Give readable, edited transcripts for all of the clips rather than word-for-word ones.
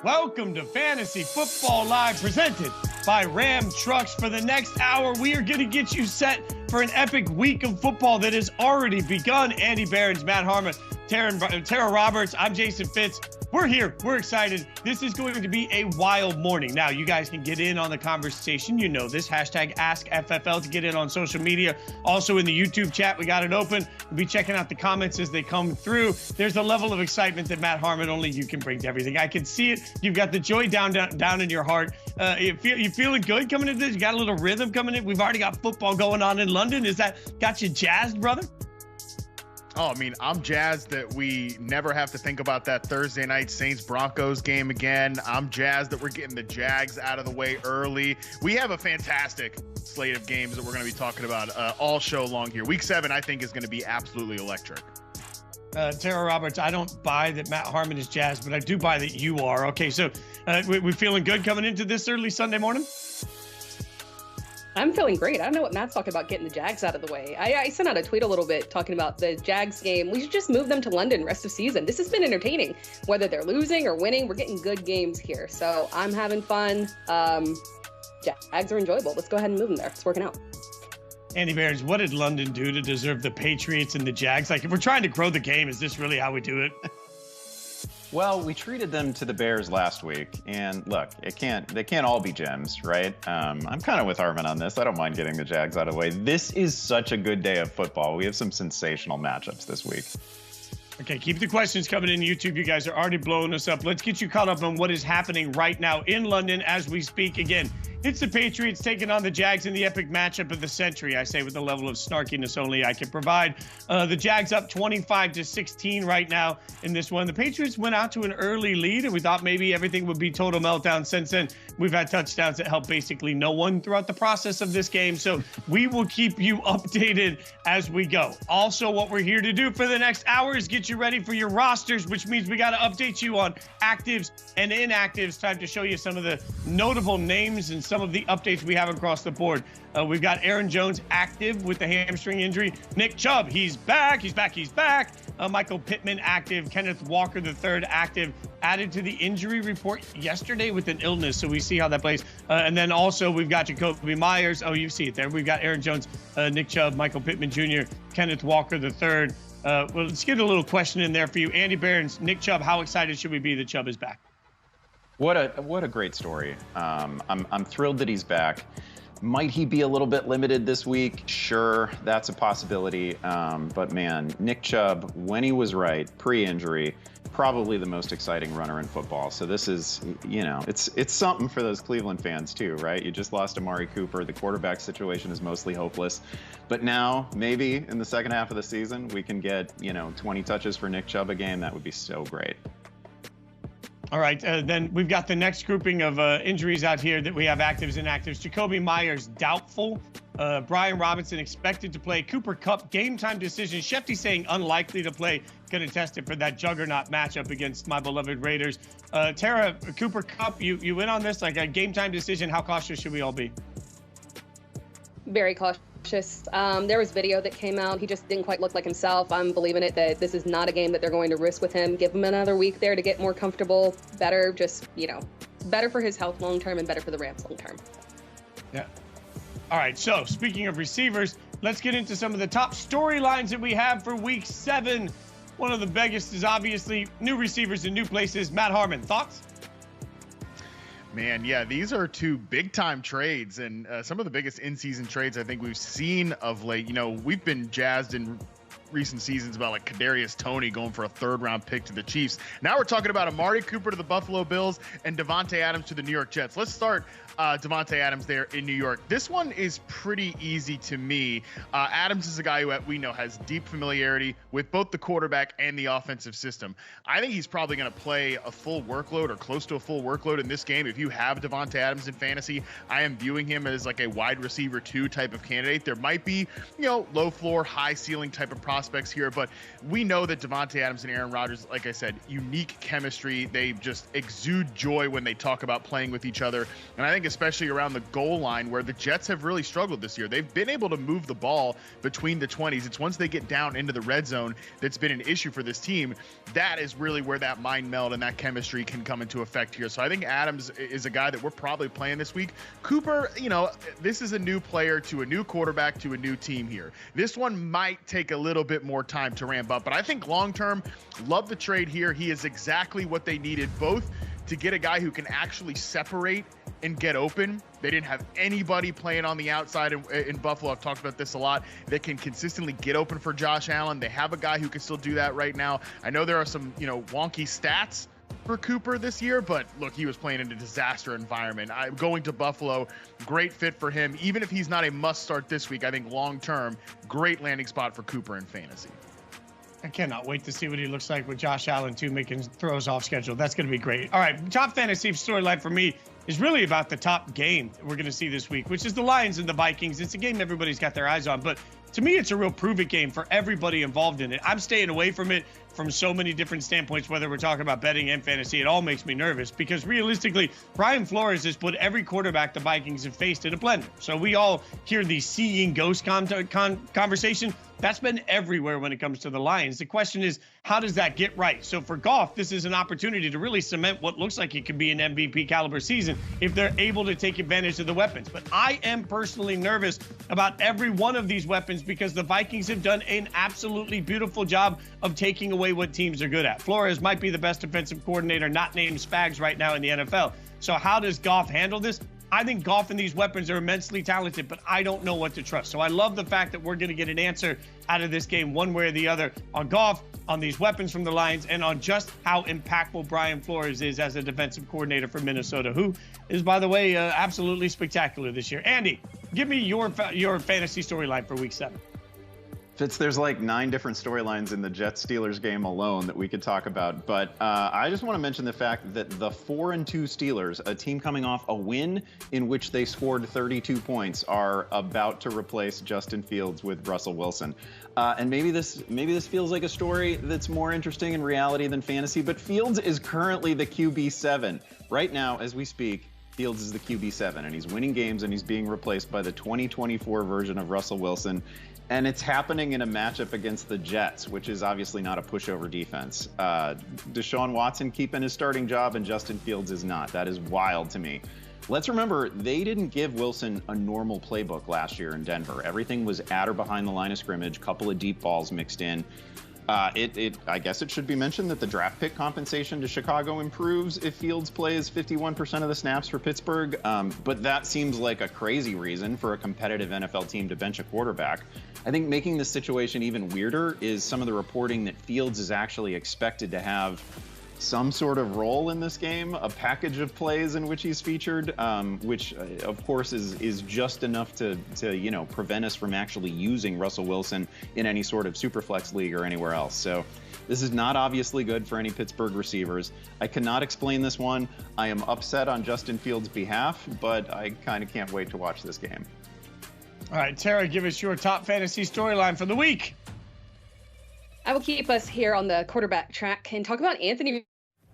Welcome to Fantasy Football Live, presented by Ram Trucks. For the next hour, we are going to get you set for an epic week of football that has already begun. Andy Behrens, Matt Harmon, Tera Roberts. I'm Jason Fitz. We're here. We're excited. This is going to be a wild morning. Now, you guys can get in on the conversation. You know this. Hashtag AskFFL to get in on social media. Also in the YouTube chat, we got it open. We'll be checking out the comments as they come through. There's a level of excitement that Matt Harmon, only you can bring to everything. I can see it. You've got the joy down in your heart. You feeling good coming into this? You got a little rhythm coming in? We've already got football going on in London. Is that got you jazzed, brother? Oh, I mean, I'm jazzed that we never have to think about that Thursday night Saints-Broncos game again. I'm jazzed that we're getting the Jags out of the way early. We have a fantastic slate of games that we're going to be talking about all show long here. Week 7, I think, is going to be absolutely electric. Tera Roberts, I don't buy that Matt Harmon is jazzed, but I do buy that you are. Okay, so we feeling good coming into this early Sunday morning? I'm feeling great. I don't know what Matt's talking about, getting the Jags out of the way. I sent out a tweet a little bit talking about the Jags game. We should just move them to London rest of season. This has been entertaining. Whether they're losing or winning, we're getting good games here. So I'm having fun. Jags are enjoyable. Let's go ahead and move them there. It's working out. Andy Behrens, what did London do to deserve the Patriots and the Jags? Like, if we're trying to grow the game, is this really how we do it? Well, we treated them to the Bears last week, and look, they can't all be gems, right? I'm kind of with Harmon on this. I don't mind getting the Jags out of the way. This is such a good day of football. We have some sensational matchups this week. Okay, keep the questions coming in YouTube. You guys are already blowing us up. Let's get you caught up on what is happening right now in London as we speak. Again, it's the Patriots taking on the Jags in the epic matchup of the century, I say, with the level of snarkiness only I can provide. The Jags up 25-16 right now in this one. The Patriots went out to an early lead, and we thought maybe everything would be total meltdown. Since then, we've had touchdowns that help basically no one throughout the process of this game. So we will keep you updated as we go. Also, what we're here to do for the next hour is get you ready for your rosters, which means we got to update you on actives and inactives. Time to show you some of the notable names and some of the updates we have across the board. We've got Aaron Jones active with the hamstring injury. Nick Chubb, he's back. Michael Pittman active. Kenneth Walker III active. Added to the injury report yesterday with an illness, so we see how that plays. And then also we've got Jacoby Myers. Oh, you see it there. We've got Aaron Jones, Nick Chubb, Michael Pittman Jr., Kenneth Walker III. Well, let's get a little question in there for you. Andy Behrens, Nick Chubb, how excited should we be that Chubb is back? What a great story. I'm thrilled that he's back. Might he be a little bit limited this week? Sure, that's a possibility. But man, Nick Chubb, when he was right, pre-injury, probably the most exciting runner in football. So this is, it's something for those Cleveland fans too, right? You just lost Amari Cooper. The quarterback situation is mostly hopeless. But now, maybe in the second half of the season, we can get, 20 touches for Nick Chubb a game. That would be so great. All right, then we've got the next grouping of injuries out here that we have actives and inactives. Jacoby Myers, doubtful. Brian Robinson expected to play. Cooper Kupp, game time decision. Shefty saying unlikely to play. Going to test it for that juggernaut matchup against my beloved Raiders. Tera, Cooper Kupp, you went on this, like a game time decision. How cautious should we all be? Very cautious. There was video that came out. He just didn't quite look like himself. I'm believing it that this is not a game that they're going to risk with him. Give him another week there to get more comfortable. Better, better for his health long term and better for the Rams long term. Yeah. All right. So speaking of receivers, let's get into some of the top storylines that we have for Week 7. One of the biggest is obviously new receivers in new places. Matt Harmon, thoughts? Man, yeah, these are two big-time trades and some of the biggest in-season trades I think we've seen of late. We've been jazzed in recent seasons about like Kadarius Toney going for a third-round pick to the Chiefs. Now we're talking about Amari Cooper to the Buffalo Bills and Davante Adams to the New York Jets. Let's start Davante Adams there in New York. This one is pretty easy to me. Adams is a guy who we know has deep familiarity with both the quarterback and the offensive system. I think he's probably going to play a full workload or close to a full workload in this game. If you have Davante Adams in fantasy, I am viewing him as like a wide receiver 2 type of candidate. There might be, low floor, high ceiling type of prospects here, but we know that Davante Adams and Aaron Rodgers, like I said, unique chemistry. They just exude joy when they talk about playing with each other. And I think especially around the goal line where the Jets have really struggled this year. They've been able to move the ball between the 20s. It's once they get down into the red zone that's been an issue for this team. That is really where that mind meld and that chemistry can come into effect here. So I think Adams is a guy that we're probably playing this week. Cooper, this is a new player to a new quarterback to a new team here. This one might take a little bit more time to ramp up, but I think long-term, love the trade here. He is exactly what they needed, both to get a guy who can actually separate and get open. They didn't have anybody playing on the outside in Buffalo. I've talked about this a lot. They can consistently get open for Josh Allen. They have a guy who can still do that right now. I know there are some, wonky stats for Cooper this year, but look, he was playing in a disaster environment. Going to Buffalo, great fit for him. Even if he's not a must start this week, I think long-term, great landing spot for Cooper in fantasy. I cannot wait to see what he looks like with Josh Allen, too, making throws off schedule. That's going to be great. All right, top fantasy storyline for me is really about the top game we're going to see this week, which is the Lions and the Vikings. It's a game everybody's got their eyes on, but to me, it's a real prove-it game for everybody involved in it. I'm staying away from it from so many different standpoints, whether we're talking about betting and fantasy. It all makes me nervous because realistically, Brian Flores has put every quarterback the Vikings have faced in a blender. So we all hear the seeing ghost conversation. That's been everywhere when it comes to the Lions. The question is, how does that get right? So for Goff, this is an opportunity to really cement what looks like it could be an MVP caliber season if they're able to take advantage of the weapons. But I am personally nervous about every one of these weapons because the Vikings have done an absolutely beautiful job of taking away what teams are good at. Flores might be the best defensive coordinator not named Spags right now in the NFL. So how does Goff handle this? I think Goff and these weapons are immensely talented, but I don't know what to trust. So I love the fact that we're going to get an answer out of this game one way or the other on Goff, on these weapons from the Lions, and on just how impactful Brian Flores is as a defensive coordinator for Minnesota, who is, by the way, absolutely spectacular this year. Andy, give me your fantasy storyline for Week 7. Fitz, there's like 9 different storylines in the Jets-Steelers game alone that we could talk about. But I just want to mention the fact that the 4-2 Steelers, a team coming off a win in which they scored 32 points, are about to replace Justin Fields with Russell Wilson. And maybe this feels like a story that's more interesting in reality than fantasy, but Fields is currently the QB7. Right now, as we speak, Fields is the QB7, and he's winning games, and he's being replaced by the 2024 version of Russell Wilson. And it's happening in a matchup against the Jets, which is obviously not a pushover defense. Deshaun Watson keeping his starting job and Justin Fields is not. That is wild to me. Let's remember, they didn't give Wilson a normal playbook last year in Denver. Everything was at or behind the line of scrimmage, couple of deep balls mixed in. I guess it should be mentioned that the draft pick compensation to Chicago improves if Fields plays 51% of the snaps for Pittsburgh, but that seems like a crazy reason for a competitive NFL team to bench a quarterback. I think making this situation even weirder is some of the reporting that Fields is actually expected to have some sort of role in this game, a package of plays in which he's featured, which of course is just enough to prevent us from actually using Russell Wilson in any sort of superflex league or anywhere else. So this is not obviously good for any Pittsburgh receivers. I cannot explain this one. I am upset on Justin Fields' behalf, but I kind of can't wait to watch this game. All right, Tara, give us your top fantasy storyline for the week. I will keep us here on the quarterback track and talk about Anthony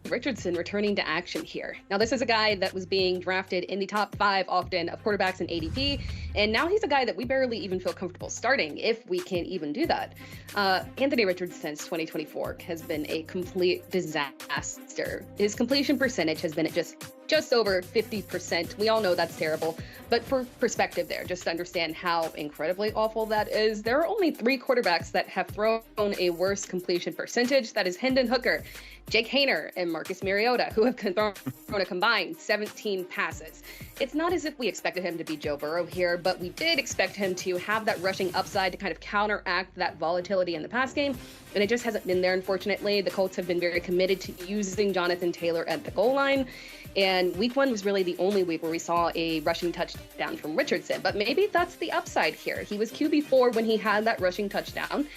Richardson returning to action here. Now, this is a guy that was being drafted in the top 5 often of quarterbacks in ADP, and now he's a guy that we barely even feel comfortable starting, if we can even do that. Anthony Richardson since 2024 has been a complete disaster. His completion percentage has been at just over 50%. We all know that's terrible, but for perspective there, just to understand how incredibly awful that is, there are only 3 quarterbacks that have thrown a worse completion percentage. That is Hendon Hooker, Jake Haener, and Marcus Mariota, who have thrown a combined 17 passes. It's not as if we expected him to be Joe Burrow here, but we did expect him to have that rushing upside to kind of counteract that volatility in the pass game, and it just hasn't been there, unfortunately. The Colts have been very committed to using Jonathan Taylor at the goal line, and week 1 was really the only week where we saw a rushing touchdown from Richardson, but maybe that's the upside here. He was QB4 when he had that rushing touchdown,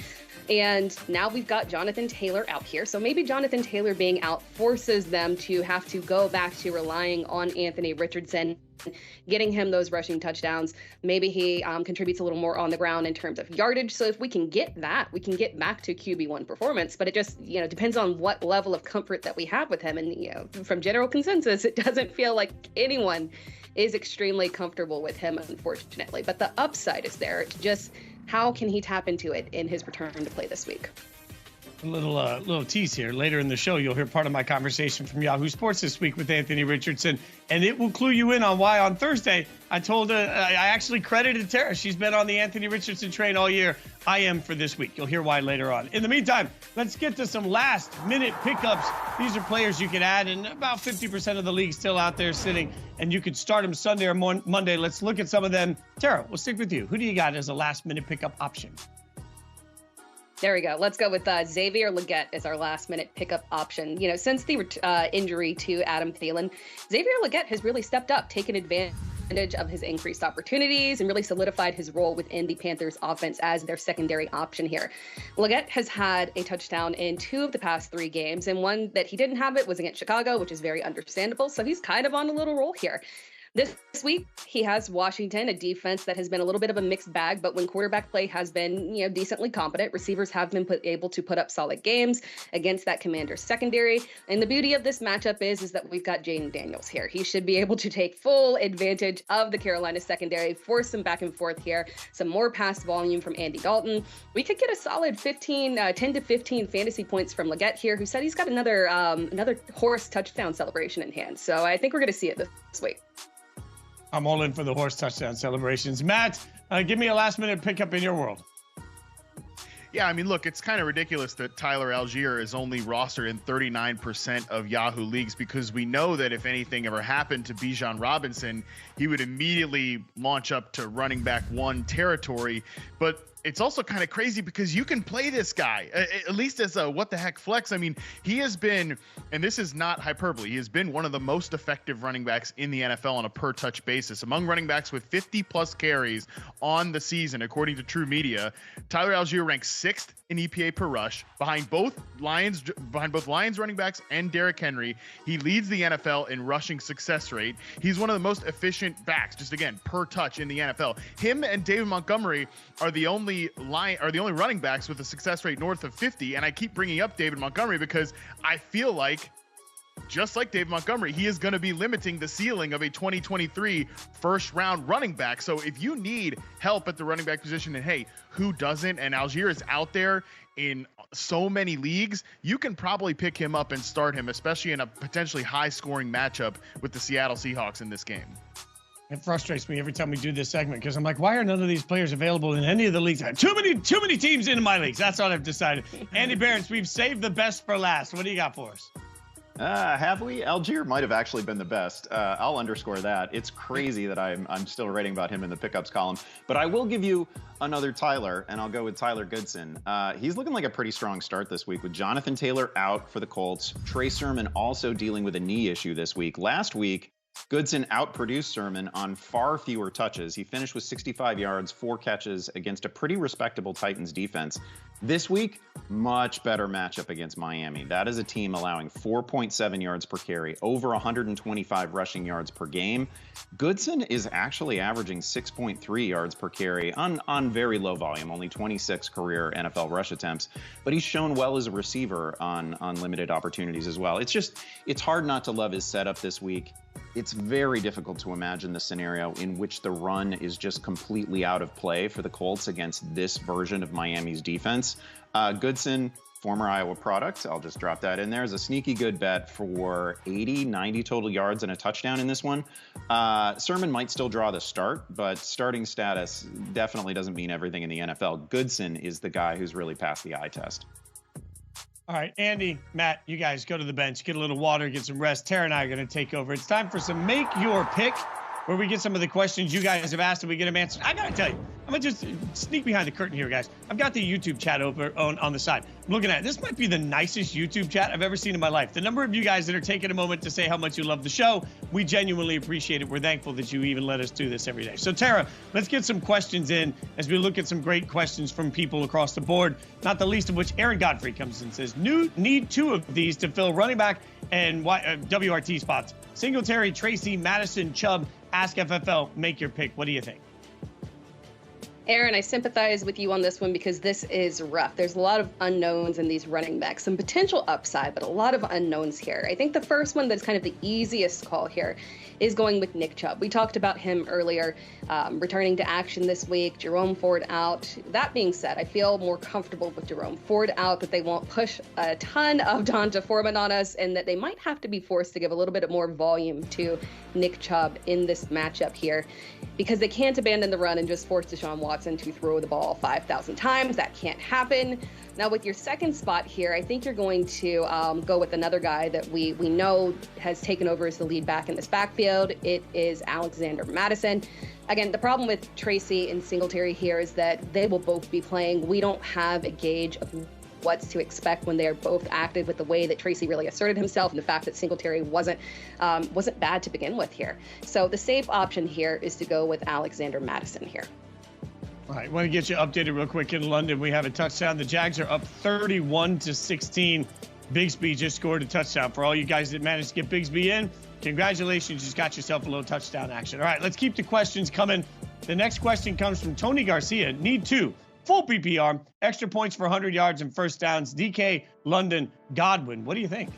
and now we've got Jonathan Taylor out here. So maybe Jonathan Taylor being out forces them to have to go back to relying on Anthony Richardson getting him those rushing touchdowns. Maybe he contributes a little more on the ground in terms of yardage. So if we can get that, we can get back to QB1 performance. But it just, depends on what level of comfort that we have with him. And, from general consensus, it doesn't feel like anyone is extremely comfortable with him, unfortunately. But the upside is there. It's just how can he tap into it in his return to play this week? A little tease here. Later in the show, you'll hear part of my conversation from Yahoo Sports this week with Anthony Richardson, and it will clue you in on why on Thursday I told her I actually credited Tera. She's been on the Anthony Richardson train all year. I am for this week. You'll hear why later on. In the meantime, let's get to some last-minute pickups. These are players you can add, and about 50% of the league still out there sitting, and you could start them Sunday or Monday. Let's look at some of them. Tera, we'll stick with you. Who do you got as a last-minute pickup option? There we go. Let's go with Xavier Legette as our last-minute pickup option. Since the injury to Adam Thielen, Xavier Legette has really stepped up, taken advantage of his increased opportunities, and really solidified his role within the Panthers offense as their secondary option here. Legette has had a touchdown in 2 of the past 3 games, and one that he didn't have it was against Chicago, which is very understandable. So he's kind of on a little roll here. This week, he has Washington, a defense that has been a little bit of a mixed bag, but when quarterback play has been, decently competent, receivers have been able to put up solid games against that Commanders secondary. And the beauty of this matchup is that we've got Jaden Daniels here. He should be able to take full advantage of the Carolina secondary, force some back and forth here, some more pass volume from Andy Dalton. We could get a solid 10 to 15 fantasy points from Legette here, who said he's got another horse touchdown celebration in hand. So I think we're going to see it this week. I'm all in for the horse touchdown celebrations. Matt, give me a last-minute pickup in your world. Yeah, look, it's kind of ridiculous that Tyler Algier is only rostered in 39% of Yahoo leagues, because we know that if anything ever happened to Bijan Robinson, he would immediately launch up to running back 1 territory. But it's also kind of crazy because you can play this guy, at least as a what the heck flex. He has been, and this is not hyperbole, he has been one of the most effective running backs in the NFL on a per touch basis. Among running backs with 50 plus carries on the season, according to True Media, Tyler Algier ranks 6th in EPA per rush behind both Lions running backs and Derrick Henry. He leads the NFL in rushing success rate. He's one of the most efficient backs, just again, per touch in the NFL. Him and David Montgomery are the only running backs with a success rate north of 50. And I keep bringing up David Montgomery because I feel like, just like David Montgomery, he is going to be limiting the ceiling of a 2023 first-round running back. So if you need help at the running back position, and hey, who doesn't? And Algier is out there in so many leagues, you can probably pick him up and start him, especially in a potentially high-scoring matchup with the Seattle Seahawks in this game. It frustrates me every time we do this segment because I'm like, why are none of these players available in any of the leagues? Too many teams in my leagues. That's what I've decided. Andy Behrens, we've saved the best for last. What do you got for us? Have we? Algier might have actually been the best. I'll underscore that. It's crazy that I'm still writing about him in the pickups column. But I will give you another Tyler, and I'll go with Tyler Goodson. He's looking like a pretty strong start this week with Jonathan Taylor out for the Colts. Trey Sermon also dealing with a knee issue this week. Last week, Goodson outproduced Sermon on far fewer touches. He finished with 65 yards, 4 catches against a pretty respectable Titans defense. This week, much better matchup against Miami. That is a team allowing 4.7 yards per carry, over 125 rushing yards per game. Goodson is actually averaging 6.3 yards per carry on very low volume, only 26 career NFL rush attempts. But he's shown well as a receiver on limited opportunities as well. It's hard not to love his setup this week. It's very difficult to imagine the scenario in which the run is just completely out of play for the Colts against this version of Miami's defense. Goodson, former Iowa product, I'll just drop that in there, is a sneaky good bet for 80, 90 total yards and a touchdown in this one. Sermon might still draw the start, but starting status definitely doesn't mean everything in the NFL. Goodson is the guy who's really passed the eye test. All right, Andy, Matt, you guys go to the bench, get a little water, get some rest. Tera and I are going to take over. It's time for some Make Your Pick, where we get some of the questions you guys have asked and we get them answered. I got to tell you, I'm going to just sneak behind the curtain here, guys. I've got the YouTube chat over on the side. I'm looking at it. This might be the nicest YouTube chat I've ever seen in my life. The number of you guys that are taking a moment to say how much you love the show, we genuinely appreciate it. We're thankful that you even let us do this every day. So, Tera, let's get some questions in as we look at some great questions from people across the board, not the least of which Aaron Godfrey comes and says, need 2 of these to fill running back and WRT spots. Singletary, Tracy, Madison, Chubb, Ask FFL, make your pick. What do you think? Aaron, I sympathize with you on this one because this is rough. There's a lot of unknowns in these running backs, some potential upside, but a lot of unknowns here. I think the first one that's kind of the easiest call here is going with Nick Chubb. We talked about him earlier, returning to action this week, Jerome Ford out. That being said, I feel more comfortable with Jerome Ford out, that they won't push a ton of Donta Foreman on us, and that they might have to be forced to give a little bit more volume to Nick Chubb in this matchup here, because they can't abandon the run and just force Deshaun Watson to throw the ball 5,000 times. That can't happen. Now, with your second spot here, I think you're going to go with another guy that we know has taken over as the lead back in this backfield. It is Alexander Mattison. Again, the problem with Tracy and Singletary here is that they will both be playing. We don't have a gauge of what's to expect when they're both active, with the way that Tracy really asserted himself and the fact that Singletary wasn't bad to begin with here. So the safe option here is to go with Alexander Mattison here. All right, want to get you updated real quick. In London, we have a touchdown. The Jags are up 31-16. Bigsby just scored a touchdown. For all you guys that managed to get Bigsby in, congratulations, you just got yourself a little touchdown action. All right, let's keep the questions coming. The next question comes from Tony Garcia. Need 2. Full PPR, extra points for 100 yards and first downs. DK, London, Godwin. What do you think?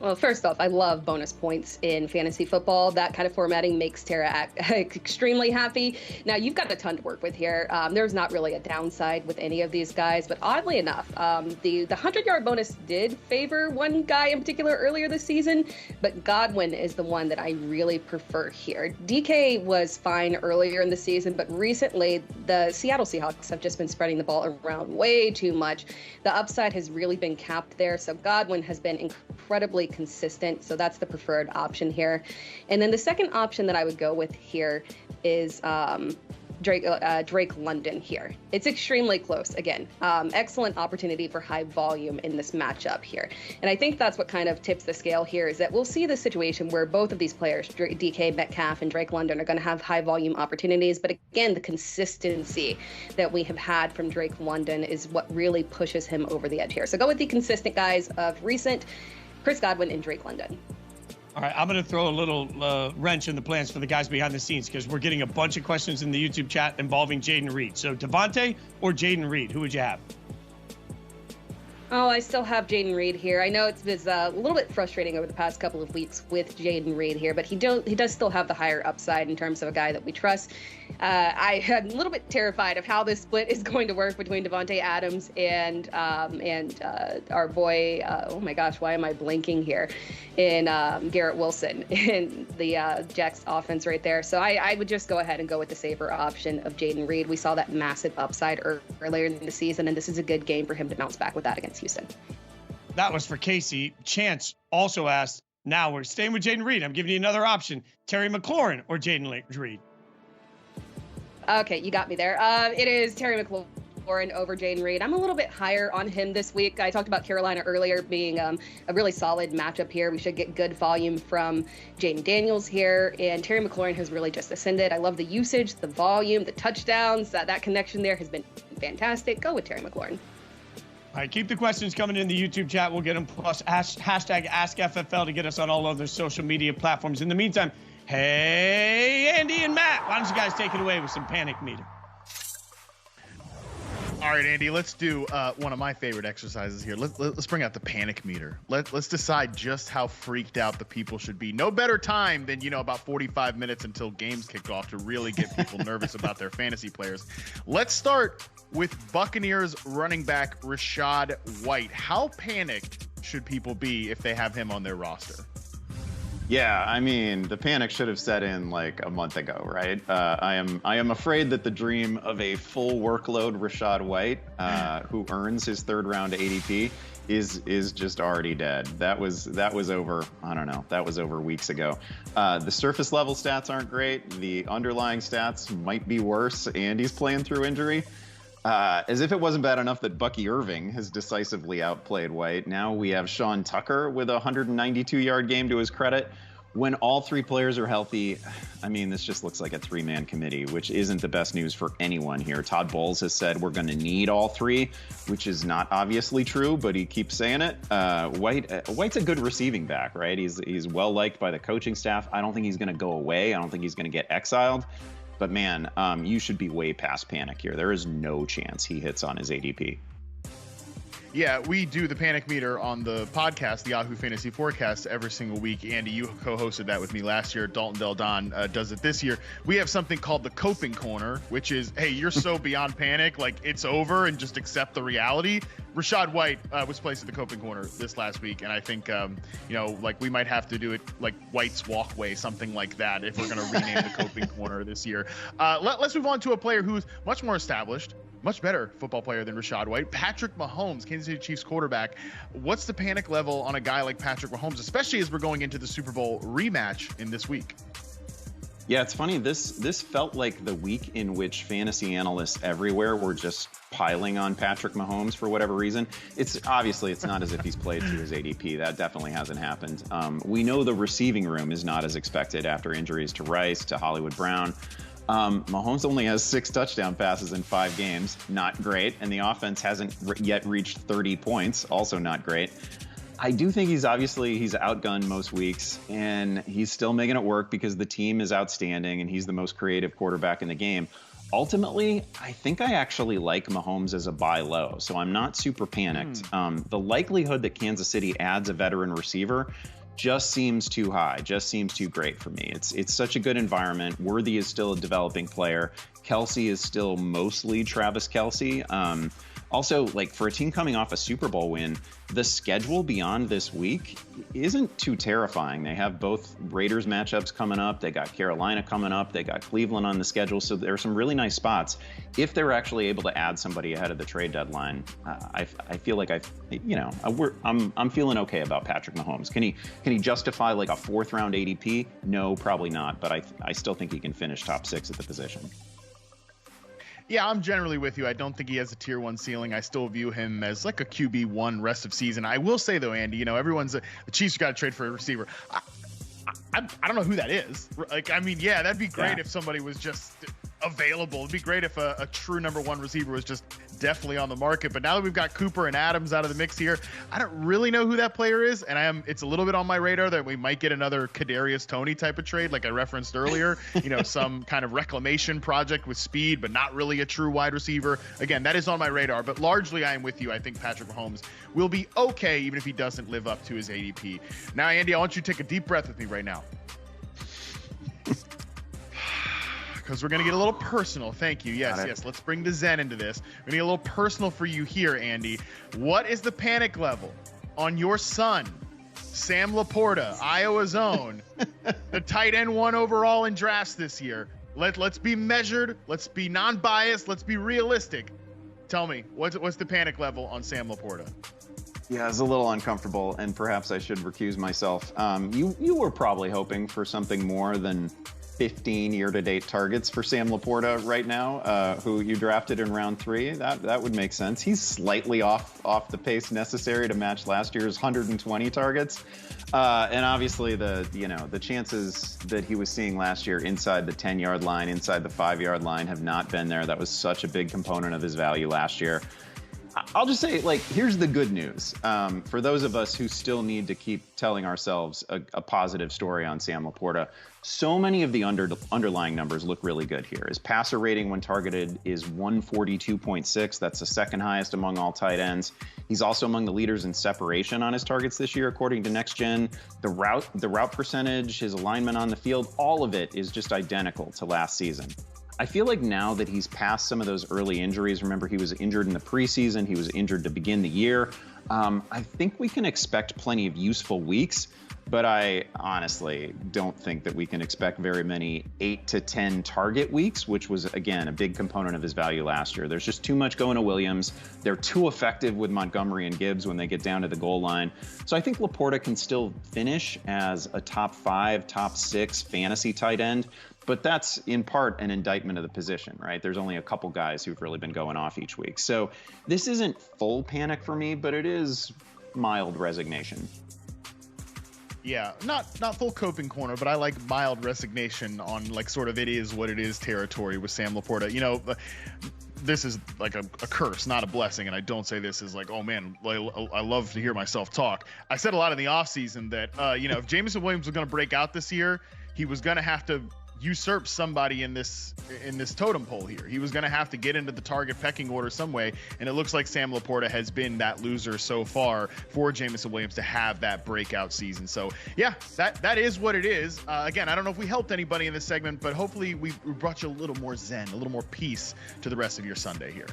Well, first off, I love bonus points in fantasy football. That kind of formatting makes Tera extremely happy. Now, you've got a ton to work with here. There's not really a downside with any of these guys, but oddly enough, the 100-yard bonus did favor one guy in particular earlier this season, but Godwin is the one that I really prefer here. DK was fine earlier in the season, but recently the Seattle Seahawks have just been spreading the ball around way too much. The upside has really been capped there, so Godwin has been incredibly consistent, so that's the preferred option here. And then the second option that I would go with here is Drake London here. It's extremely close. Again, excellent opportunity for high volume in this matchup here. And I think that's what kind of tips the scale here, is that we'll see the situation where both of these players, DK Metcalf and Drake London, are going to have high volume opportunities. But again, the consistency that we have had from Drake London is what really pushes him over the edge here. So go with the consistent guys of recent, Chris Godwin and Drake London. All right, I'm going to throw a little wrench in the plans for the guys behind the scenes, because we're getting a bunch of questions in the YouTube chat involving Jayden Reed. So Davante or Jayden Reed, who would you have? Oh, I still have Jayden Reed here. I know it's been a little bit frustrating over the past couple of weeks with Jayden Reed here, but he does still have the higher upside in terms of a guy that we trust. I am a little bit terrified of how this split is going to work between Davante Adams and our boy, oh my gosh, why am I blanking here, in Garrett Wilson in the Jacks offense right there. So I would just go ahead and go with the safer option of Jayden Reed. We saw that massive upside earlier in the season, and this is a good game for him to bounce back with that against Houston. That was for Casey. Chance also asked, now we're staying with Jayden Reed. I'm giving you another option. Terry McLaurin or Jayden Reed? Okay, you got me there. It is Terry McLaurin over Jayden Reed. I'm a little bit higher on him this week. I talked about Carolina earlier being a really solid matchup here. We should get good volume from Jaden Daniels here, and Terry McLaurin has really just ascended. I love the usage, the volume, the touchdowns. That connection there has been fantastic. Go with Terry McLaurin. All right, keep the questions coming in the YouTube chat. We'll get them, plus hashtag AskFFL to get us on all other social media platforms. In the meantime, hey, Andy and Matt, why don't you guys take it away with some panic meter? All right, Andy, let's do one of my favorite exercises here. Let's bring out the panic meter. Let's decide just how freaked out the people should be. No better time than, about 45 minutes until games kick off to really get people nervous about their fantasy players. Let's start with Buccaneers running back Rachaad White. How panicked should people be if they have him on their roster? Yeah, I mean, the panic should have set in like a month ago, right? I am afraid that the dream of a full workload Rachaad White, who earns his third-round ADP, is just already dead. That was over. I don't know. That was over weeks ago. The surface level stats aren't great. The underlying stats might be worse. And he's playing through injury. As if it wasn't bad enough that Bucky Irving has decisively outplayed White. Now we have Sean Tucker with a 192-yard game to his credit. when all three players are healthy, I mean, this just looks like a three-man committee, which isn't the best news for anyone here. Todd Bowles has said we're going to need all three, which is not obviously true, but he keeps saying it. White's a good receiving back, right? He's well liked by the coaching staff. I don't think he's going to go away. I don't think he's going to get exiled. But man, you should be way past panic here. There is no chance he hits on his ADP. Yeah, we do the panic meter on the podcast, the Yahoo Fantasy Forecast, every single week. Andy, you co-hosted that with me last year. Dalton Del Don does it this year. We have something called the coping corner, which is, hey, you're so beyond panic, like it's over and just accept the reality. Rachaad White was placed at the coping corner this last week, and I think, like we might have to do it like White's Walkway, something like that, if we're going to rename the coping corner this year. Let's move on to a player who's much more established, much better football player than Rachaad White, Patrick Mahomes, Kansas City Chiefs quarterback. What's the panic level on a guy like Patrick Mahomes, especially as we're going into the Super Bowl rematch in this week? Yeah, it's funny. This felt like the week in which fantasy analysts everywhere were just piling on Patrick Mahomes for whatever reason. It's not as if he's played to his ADP. That definitely hasn't happened. We know the receiving room is not as expected after injuries to Rice, to Hollywood Brown. Mahomes only has 6 touchdown passes in 5 games. Not great. And the offense hasn't yet reached 30 points. Also not great. I do think he's outgunned most weeks, and he's still making it work because the team is outstanding and he's the most creative quarterback in the game. Ultimately, I think I actually like Mahomes as a buy low, so I'm not super panicked. The likelihood that Kansas City adds a veteran receiver just seems too high, just seems too great for me. It's such a good environment. Worthy is still a developing player. Kelsey is still mostly Travis Kelsey. Also, like for a team coming off a Super Bowl win, the schedule beyond this week isn't too terrifying. They have both Raiders matchups coming up. They got Carolina coming up. They got Cleveland on the schedule. So there are some really nice spots. If they're actually able to add somebody ahead of the trade deadline, I feel like I'm feeling okay about Patrick Mahomes. Can he justify like a 4th round ADP? No, probably not. But I still think he can finish top 6 at the position. Yeah, I'm generally with you. I don't think he has a tier 1 ceiling. I still view him as like a QB1 rest of season. I will say though, Andy, everyone's the Chiefs got to trade for a receiver. I don't know who that is. Like, I mean, yeah, that'd be great if somebody was just available. It'd be great if a true number 1 receiver was just definitely on the market. But now that we've got Cooper and Adams out of the mix here, I don't really know who that player is. And it's a little bit on my radar that we might get another Kadarius Toney type of trade, like I referenced earlier, some kind of reclamation project with speed, but not really a true wide receiver. Again, that is on my radar, but largely I am with you. I think Patrick Mahomes will be okay, even if he doesn't live up to his ADP. Now, Andy, I want you to take a deep breath with me right now, because we're going to get a little personal. Thank you. Yes. Let's bring the Zen into this. We're going to get a little personal for you here, Andy. What is the panic level on your son, Sam Laporta, Iowa's own, the tight end 1 overall in drafts this year? Let's be measured. Let's be non-biased. Let's be realistic. Tell me, what's the panic level on Sam Laporta? Yeah, it's a little uncomfortable, and perhaps I should recuse myself. You were probably hoping for something more than 15 year-to-date targets for Sam Laporta right now, who you drafted in round 3. That would make sense. He's slightly off the pace necessary to match last year's 120 targets. And obviously the chances that he was seeing last year inside the 10-yard line, inside the 5-yard line have not been there. That was such a big component of his value last year. I'll just say, here's the good news. For those of us who still need to keep telling ourselves a positive story on Sam Laporta, so many of the underlying numbers look really good here. His passer rating when targeted is 142.6. That's the 2nd highest among all tight ends. He's also among the leaders in separation on his targets this year, according to Next Gen. The route percentage, his alignment on the field, all of it is just identical to last season. I feel like now that he's past some of those early injuries, remember he was injured in the preseason, he was injured to begin the year. I think we can expect plenty of useful weeks, but I honestly don't think that we can expect very many 8 to 10 target weeks, which was, again, a big component of his value last year. There's just too much going to Williams. They're too effective with Montgomery and Gibbs when they get down to the goal line. So I think Laporta can still finish as a top 5, top 6 fantasy tight end. But that's in part an indictment of the position, right? There's only a couple guys who've really been going off each week. So this isn't full panic for me, but it is mild resignation. Yeah, not full coping corner, but I like mild resignation on like sort of it is what it is territory with Sam Laporta. You know, this is like a curse, not a blessing. And I don't say this as like, oh man, I love to hear myself talk. I said a lot in the offseason that, you know, if Jameson Williams was going to break out this year, he was going to have to usurp somebody in this totem pole here. He was going to have to get into the target pecking order some way, and it looks like Sam Laporta has been that loser so far for Jameson Williams to have that breakout season. So yeah, that is what it is. Again, I don't know if we helped anybody in this segment, but hopefully we brought you a little more zen, a little more peace to the rest of your Sunday here.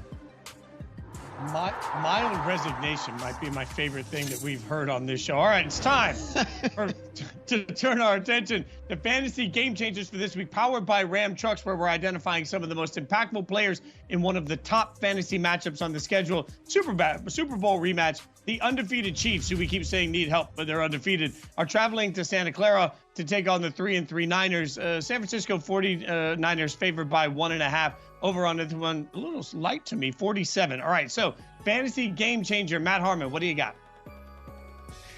Mild resignation might be my favorite thing that we've heard on this show. All right, it's time to turn our attention to fantasy game changers for this week, powered by Ram Trucks, where we're identifying some of the most impactful players in one of the top fantasy matchups on the schedule. Super Bowl rematch. The undefeated Chiefs, who we keep saying need help, but they're undefeated, are traveling to Santa Clara to take on the 3-3 Niners. San Francisco 49ers favored by 1.5. Over on this one, a little light to me, 47. All right, so fantasy game changer, Matt Harmon, what do you got?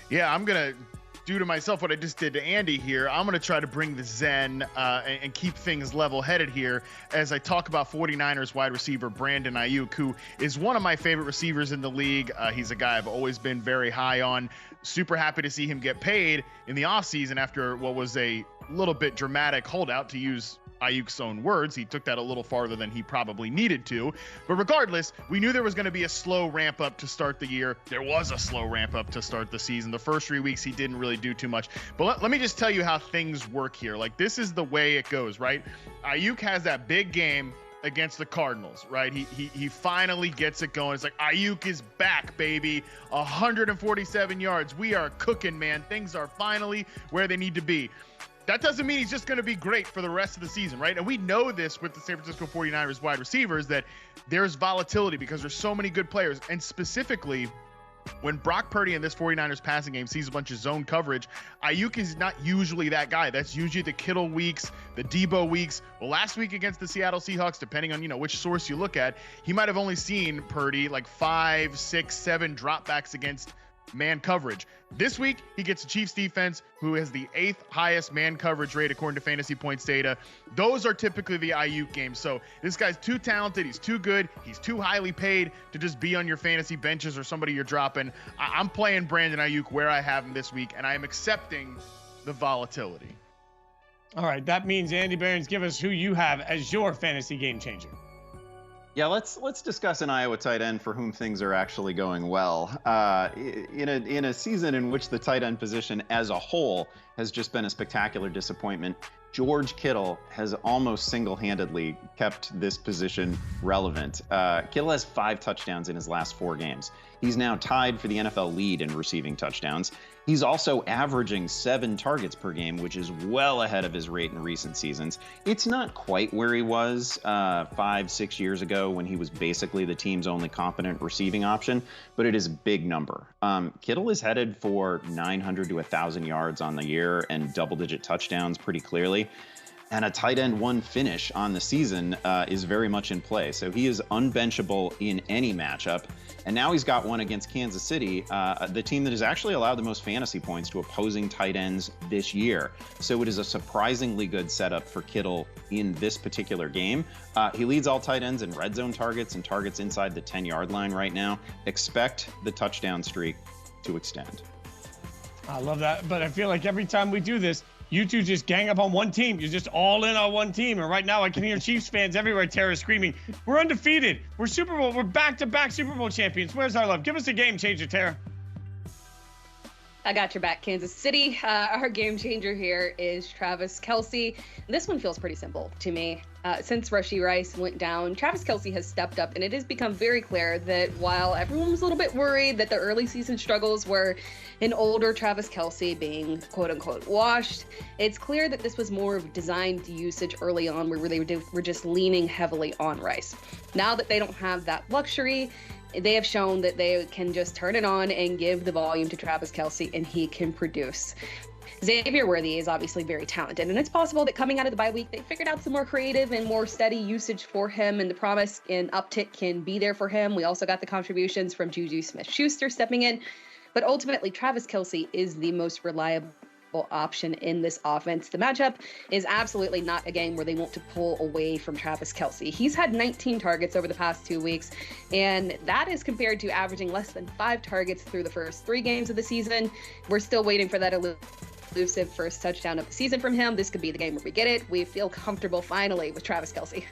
Yeah, I'm going to do to myself what I just did to Andy here. I'm going to try to bring the zen and keep things level-headed here as I talk about 49ers wide receiver Brandon Ayuk, who is one of my favorite receivers in the league. He's a guy I've always been very high on. Super happy to see him get paid in the offseason after what was a little bit dramatic holdout, to use Ayuk's own words. He took that a little farther than he probably needed to. But regardless, we knew there was going to be a slow ramp up to start the year. There was a slow ramp up to start the season. The first 3 weeks, he didn't really do too much. But let me just tell you how things work here. Like, this is the way it goes, right? Ayuk has that big game against the Cardinals, right? He finally gets it going. It's like, Ayuk is back, baby. 147 yards. We are cooking, man. Things are finally where they need to be. That doesn't mean he's just going to be great for the rest of the season, right? And we know this with the San Francisco 49ers wide receivers, that there's volatility because there's so many good players. And specifically, when Brock Purdy in this 49ers passing game sees a bunch of zone coverage, Ayuk is not usually that guy. That's usually the Kittle weeks, the Debo weeks. Well, last week against the Seattle Seahawks, depending on, you know, which source you look at, he might have only seen Purdy like 5, 6, 7 dropbacks against man coverage. This week, he gets the Chiefs defense, who has the 8th highest man coverage rate according to Fantasy Points data. Those are typically the Ayuk games. So this guy's too talented. He's too good. He's too highly paid to just be on your fantasy benches or somebody you're dropping. I'm playing Brandon Ayuk where I have him this week, and I am accepting the volatility. All right, that means, Andy Behrens, give us who you have as your fantasy game changer. Yeah, let's discuss an Iowa tight end for whom things are actually going well. In a season in which the tight end position as a whole has just been a spectacular disappointment, George Kittle has almost single-handedly kept this position relevant. Kittle has 5 touchdowns in his last 4 games. He's now tied for the NFL lead in receiving touchdowns. He's also averaging 7 targets per game, which is well ahead of his rate in recent seasons. It's not quite where he was 5-6 years ago when he was basically the team's only competent receiving option, but it is a big number. Kittle is headed for 900 to 1,000 yards on the year and double-digit touchdowns pretty clearly. And a tight end 1 finish on the season is very much in play. So he is unbenchable in any matchup. And now he's got one against Kansas City, the team that has actually allowed the most fantasy points to opposing tight ends this year. So it is a surprisingly good setup for Kittle in this particular game. He leads all tight ends in red zone targets and targets inside the 10-yard line right now. Expect the touchdown streak to extend. I love that, but I feel like every time we do this, you two just gang up on one team. You're just all in on one team. And right now I can hear Chiefs fans everywhere, Tera, screaming, we're undefeated. We're Super Bowl. We're back-to-back Super Bowl champions. Where's our love? Give us a game changer, Tera. I got your back, Kansas City. Our game changer here is Travis Kelce. This one feels pretty simple to me. Since Rashee Rice went down, Travis Kelce has stepped up, and it has become very clear that while everyone was a little bit worried that the early season struggles were an older Travis Kelce being quote-unquote washed, it's clear that this was more of designed usage early on where they were just leaning heavily on Rice. Now that they don't have that luxury, they have shown that they can just turn it on and give the volume to Travis Kelce, and he can produce. Xavier Worthy is obviously very talented, and it's possible that coming out of the bye week, they figured out some more creative and more steady usage for him, and the promise and uptick can be there for him. We also got the contributions from Juju Smith-Schuster stepping in, but ultimately Travis Kelce is the most reliable option in this offense. The matchup is absolutely not a game where they want to pull away from Travis Kelce. He's had 19 targets over the past 2 weeks, and that is compared to averaging less than 5 targets through the first 3 games of the season. We're still waiting for that elusive first touchdown of the season from him. This could be the game where we get it. We feel comfortable finally with Travis Kelce.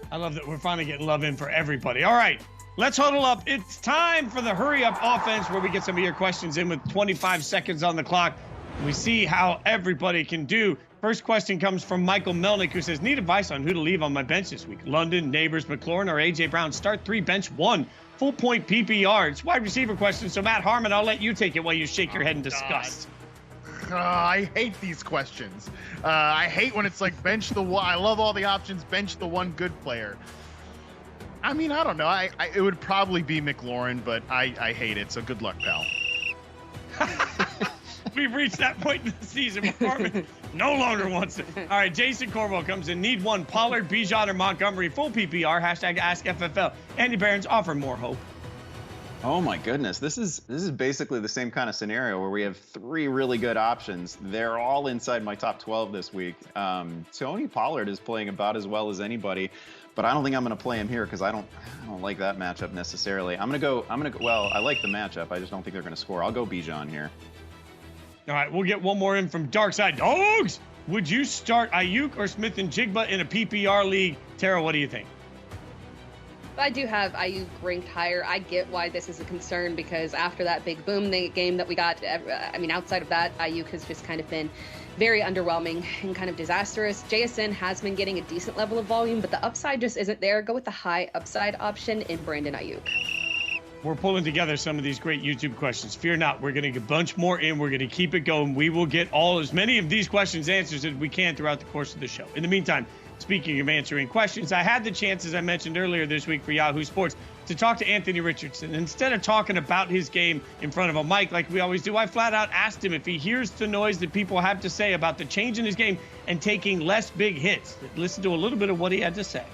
I love that we're finally getting love in for everybody. All right, let's huddle up. It's time for the hurry up offense, where we get some of your questions in with 25 seconds on the clock. We see how everybody can do. First question comes from Michael Melnick, who says, need advice on who to leave on my bench this week. London, Neighbors, McLaurin, or A.J. Brown. Start 3, bench 1. Full point PPR. It's wide receiver question. So Matt Harmon, I'll let you take it while you shake your head in disgust. I hate these questions. I hate when it's like bench the one. I love all the options. Bench the one good player. I mean, I don't know. It would probably be McLaurin, but I hate it. So good luck, pal. We've reached that point in the season where Harmon no longer wants it. All right, Jason Corvo comes in. Need 1, Pollard, Bijan, or Montgomery. Full PPR. Hashtag AskFFL. Andy Behrens, offer more hope. Oh my goodness, this is basically the same kind of scenario where we have 3 really good options. They're all inside my top 12 this week. Tony Pollard is playing about as well as anybody, but I don't think I'm going to play him here because I don't like that matchup necessarily. I'm gonna go. Well, I like the matchup. I just don't think they're going to score. I'll go Bijan here. All right, we'll get one more in from Darkside Dogs. Would you start Ayuk or Smith and Jigba in a PPR league? Tara, what do you think? I do have Ayuk ranked higher. I get why this is a concern, because after that big boom game that we got, I mean, outside of that, Ayuk has just kind of been very underwhelming and kind of disastrous. JSN has been getting a decent level of volume, but the upside just isn't there. Go with the high upside option in Brandon Ayuk. We're pulling together some of these great YouTube questions. Fear not, we're going to get a bunch more in. We're going to keep it going. We will get as many of these questions answered as we can throughout the course of the show. In the meantime, speaking of answering questions, I had the chance, as I mentioned earlier this week for Yahoo Sports, to talk to Anthony Richardson. Instead of talking about his game in front of a mic like we always do, I flat out asked him if he hears the noise that people have to say about the change in his game and taking less big hits. Listen to a little bit of what he had to say.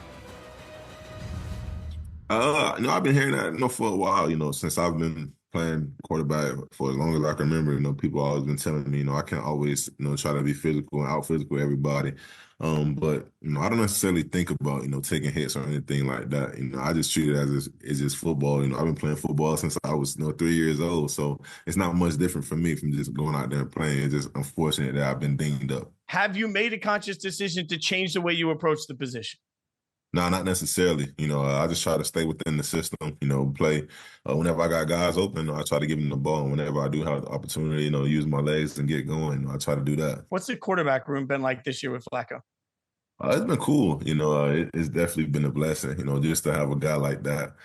I've been hearing that, for a while, since I've been playing quarterback for as long as I can remember. People always been telling me, I can't always, try to be physical and out physical everybody. But I don't necessarily think about, taking hits or anything like that. I just treat it as it's just football. I've been playing football since I was 3 years old. So it's not much different for me from just going out there and playing. It's just unfortunate that I've been dinged up. Have you made a conscious decision to change the way you approach the position? No, not necessarily. I just try to stay within the system, play. Whenever I got guys open, I try to give them the ball. And whenever I do have the opportunity, use my legs and get going, I try to do that. What's the quarterback room been like this year with Flacco? It's been cool. It's definitely been a blessing, just to have a guy like that.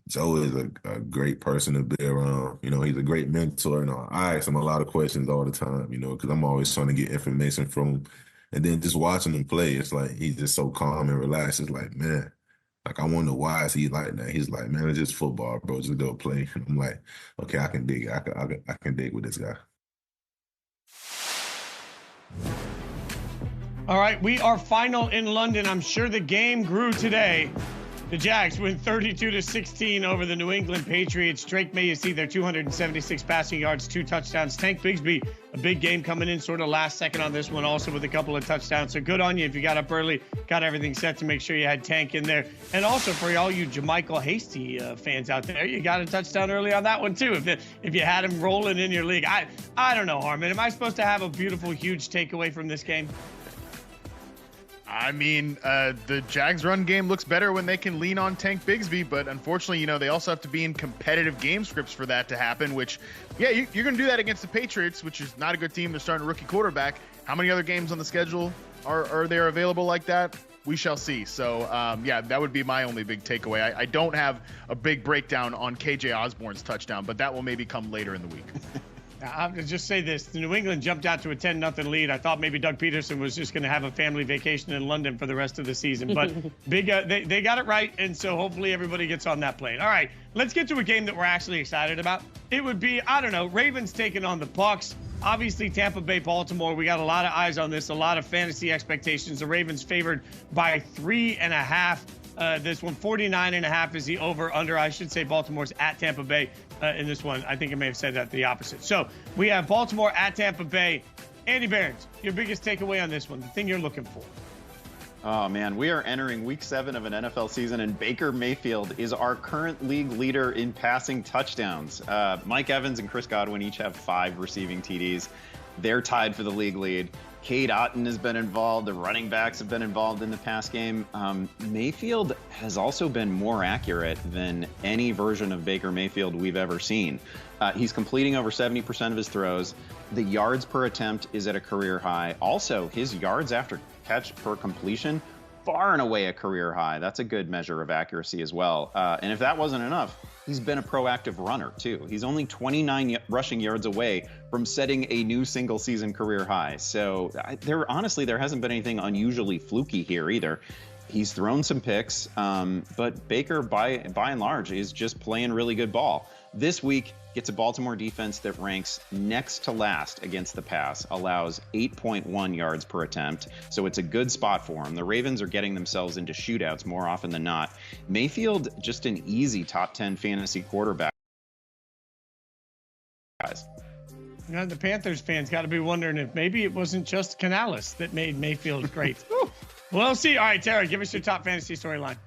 Joe is a great person to be around. He's a great mentor. I ask him a lot of questions all the time, because I'm always trying to get information from him. And then just watching him play, it's like he's just so calm and relaxed. It's like, man, I wonder why is he like that? He's like, man, it's just football, bro. Just go play. And I'm like, okay, I can dig it. I can dig with this guy. All right, we are final in London. I'm sure the game grew today. The Jags win 32-16 over the New England Patriots. Drake May, you see their 276 passing yards, 2 touchdowns. Tank Bigsby, a big game coming in sort of last second on this one, also with a couple of touchdowns. So good on you if you got up early, got everything set to make sure you had Tank in there. And also for all you JaMychal Hasty fans out there, you got a touchdown early on that one too. If you had him rolling in your league. I don't know, Harmon. Am I supposed to have a beautiful, huge takeaway from this game? I mean, the Jags run game looks better when they can lean on Tank Bigsby, but unfortunately, they also have to be in competitive game scripts for that to happen, which, yeah, you're going to do that against the Patriots, which is not a good team. They're starting a rookie quarterback. How many other games on the schedule are there available like that? We shall see. So, yeah, that would be my only big takeaway. I don't have a big breakdown on KJ Osborne's touchdown, but that will maybe come later in the week. I'll just say this. The New England jumped out to a 10-0 lead. I thought maybe Doug Peterson was just going to have a family vacation in London for the rest of the season. But they got it right, and so hopefully everybody gets on that plane. All right, let's get to a game that we're actually excited about. It would be, Ravens taking on the Bucs. Obviously, Tampa Bay, Baltimore, we got a lot of eyes on this, a lot of fantasy expectations. The Ravens favored by 3.5. This one, 49.5 is the over-under. I should say Baltimore's at Tampa Bay in this one. I think I may have said that the opposite. So we have Baltimore at Tampa Bay. Andy Behrens, your biggest takeaway on this one, the thing you're looking for. Oh, man, we are entering week 7 of an NFL season, and Baker Mayfield is our current league leader in passing touchdowns. Mike Evans and Chris Godwin each have 5 receiving TDs. They're tied for the league lead. Cade Otton has been involved. The running backs have been involved in the pass game. Mayfield has also been more accurate than any version of Baker Mayfield we've ever seen. He's completing over 70% of his throws. The yards per attempt is at a career high. Also, his yards after catch per completion, far and away a career high. That's a good measure of accuracy as well. And if that wasn't enough, he's been a proactive runner too. He's only 29 rushing yards away from setting a new single season career high. So there hasn't been anything unusually fluky here either. He's thrown some picks, but Baker by and large is just playing really good ball. This week, gets a Baltimore defense that ranks next to last against the pass, allows 8.1 yards per attempt, so it's a good spot for him. The Ravens are getting themselves into shootouts more often than not. Mayfield, just an easy top 10 fantasy quarterback. Guys. Now, the Panthers fans got to be wondering if maybe it wasn't just Canales that made Mayfield great. We'll see. All right, Tara, give us your top fantasy storyline.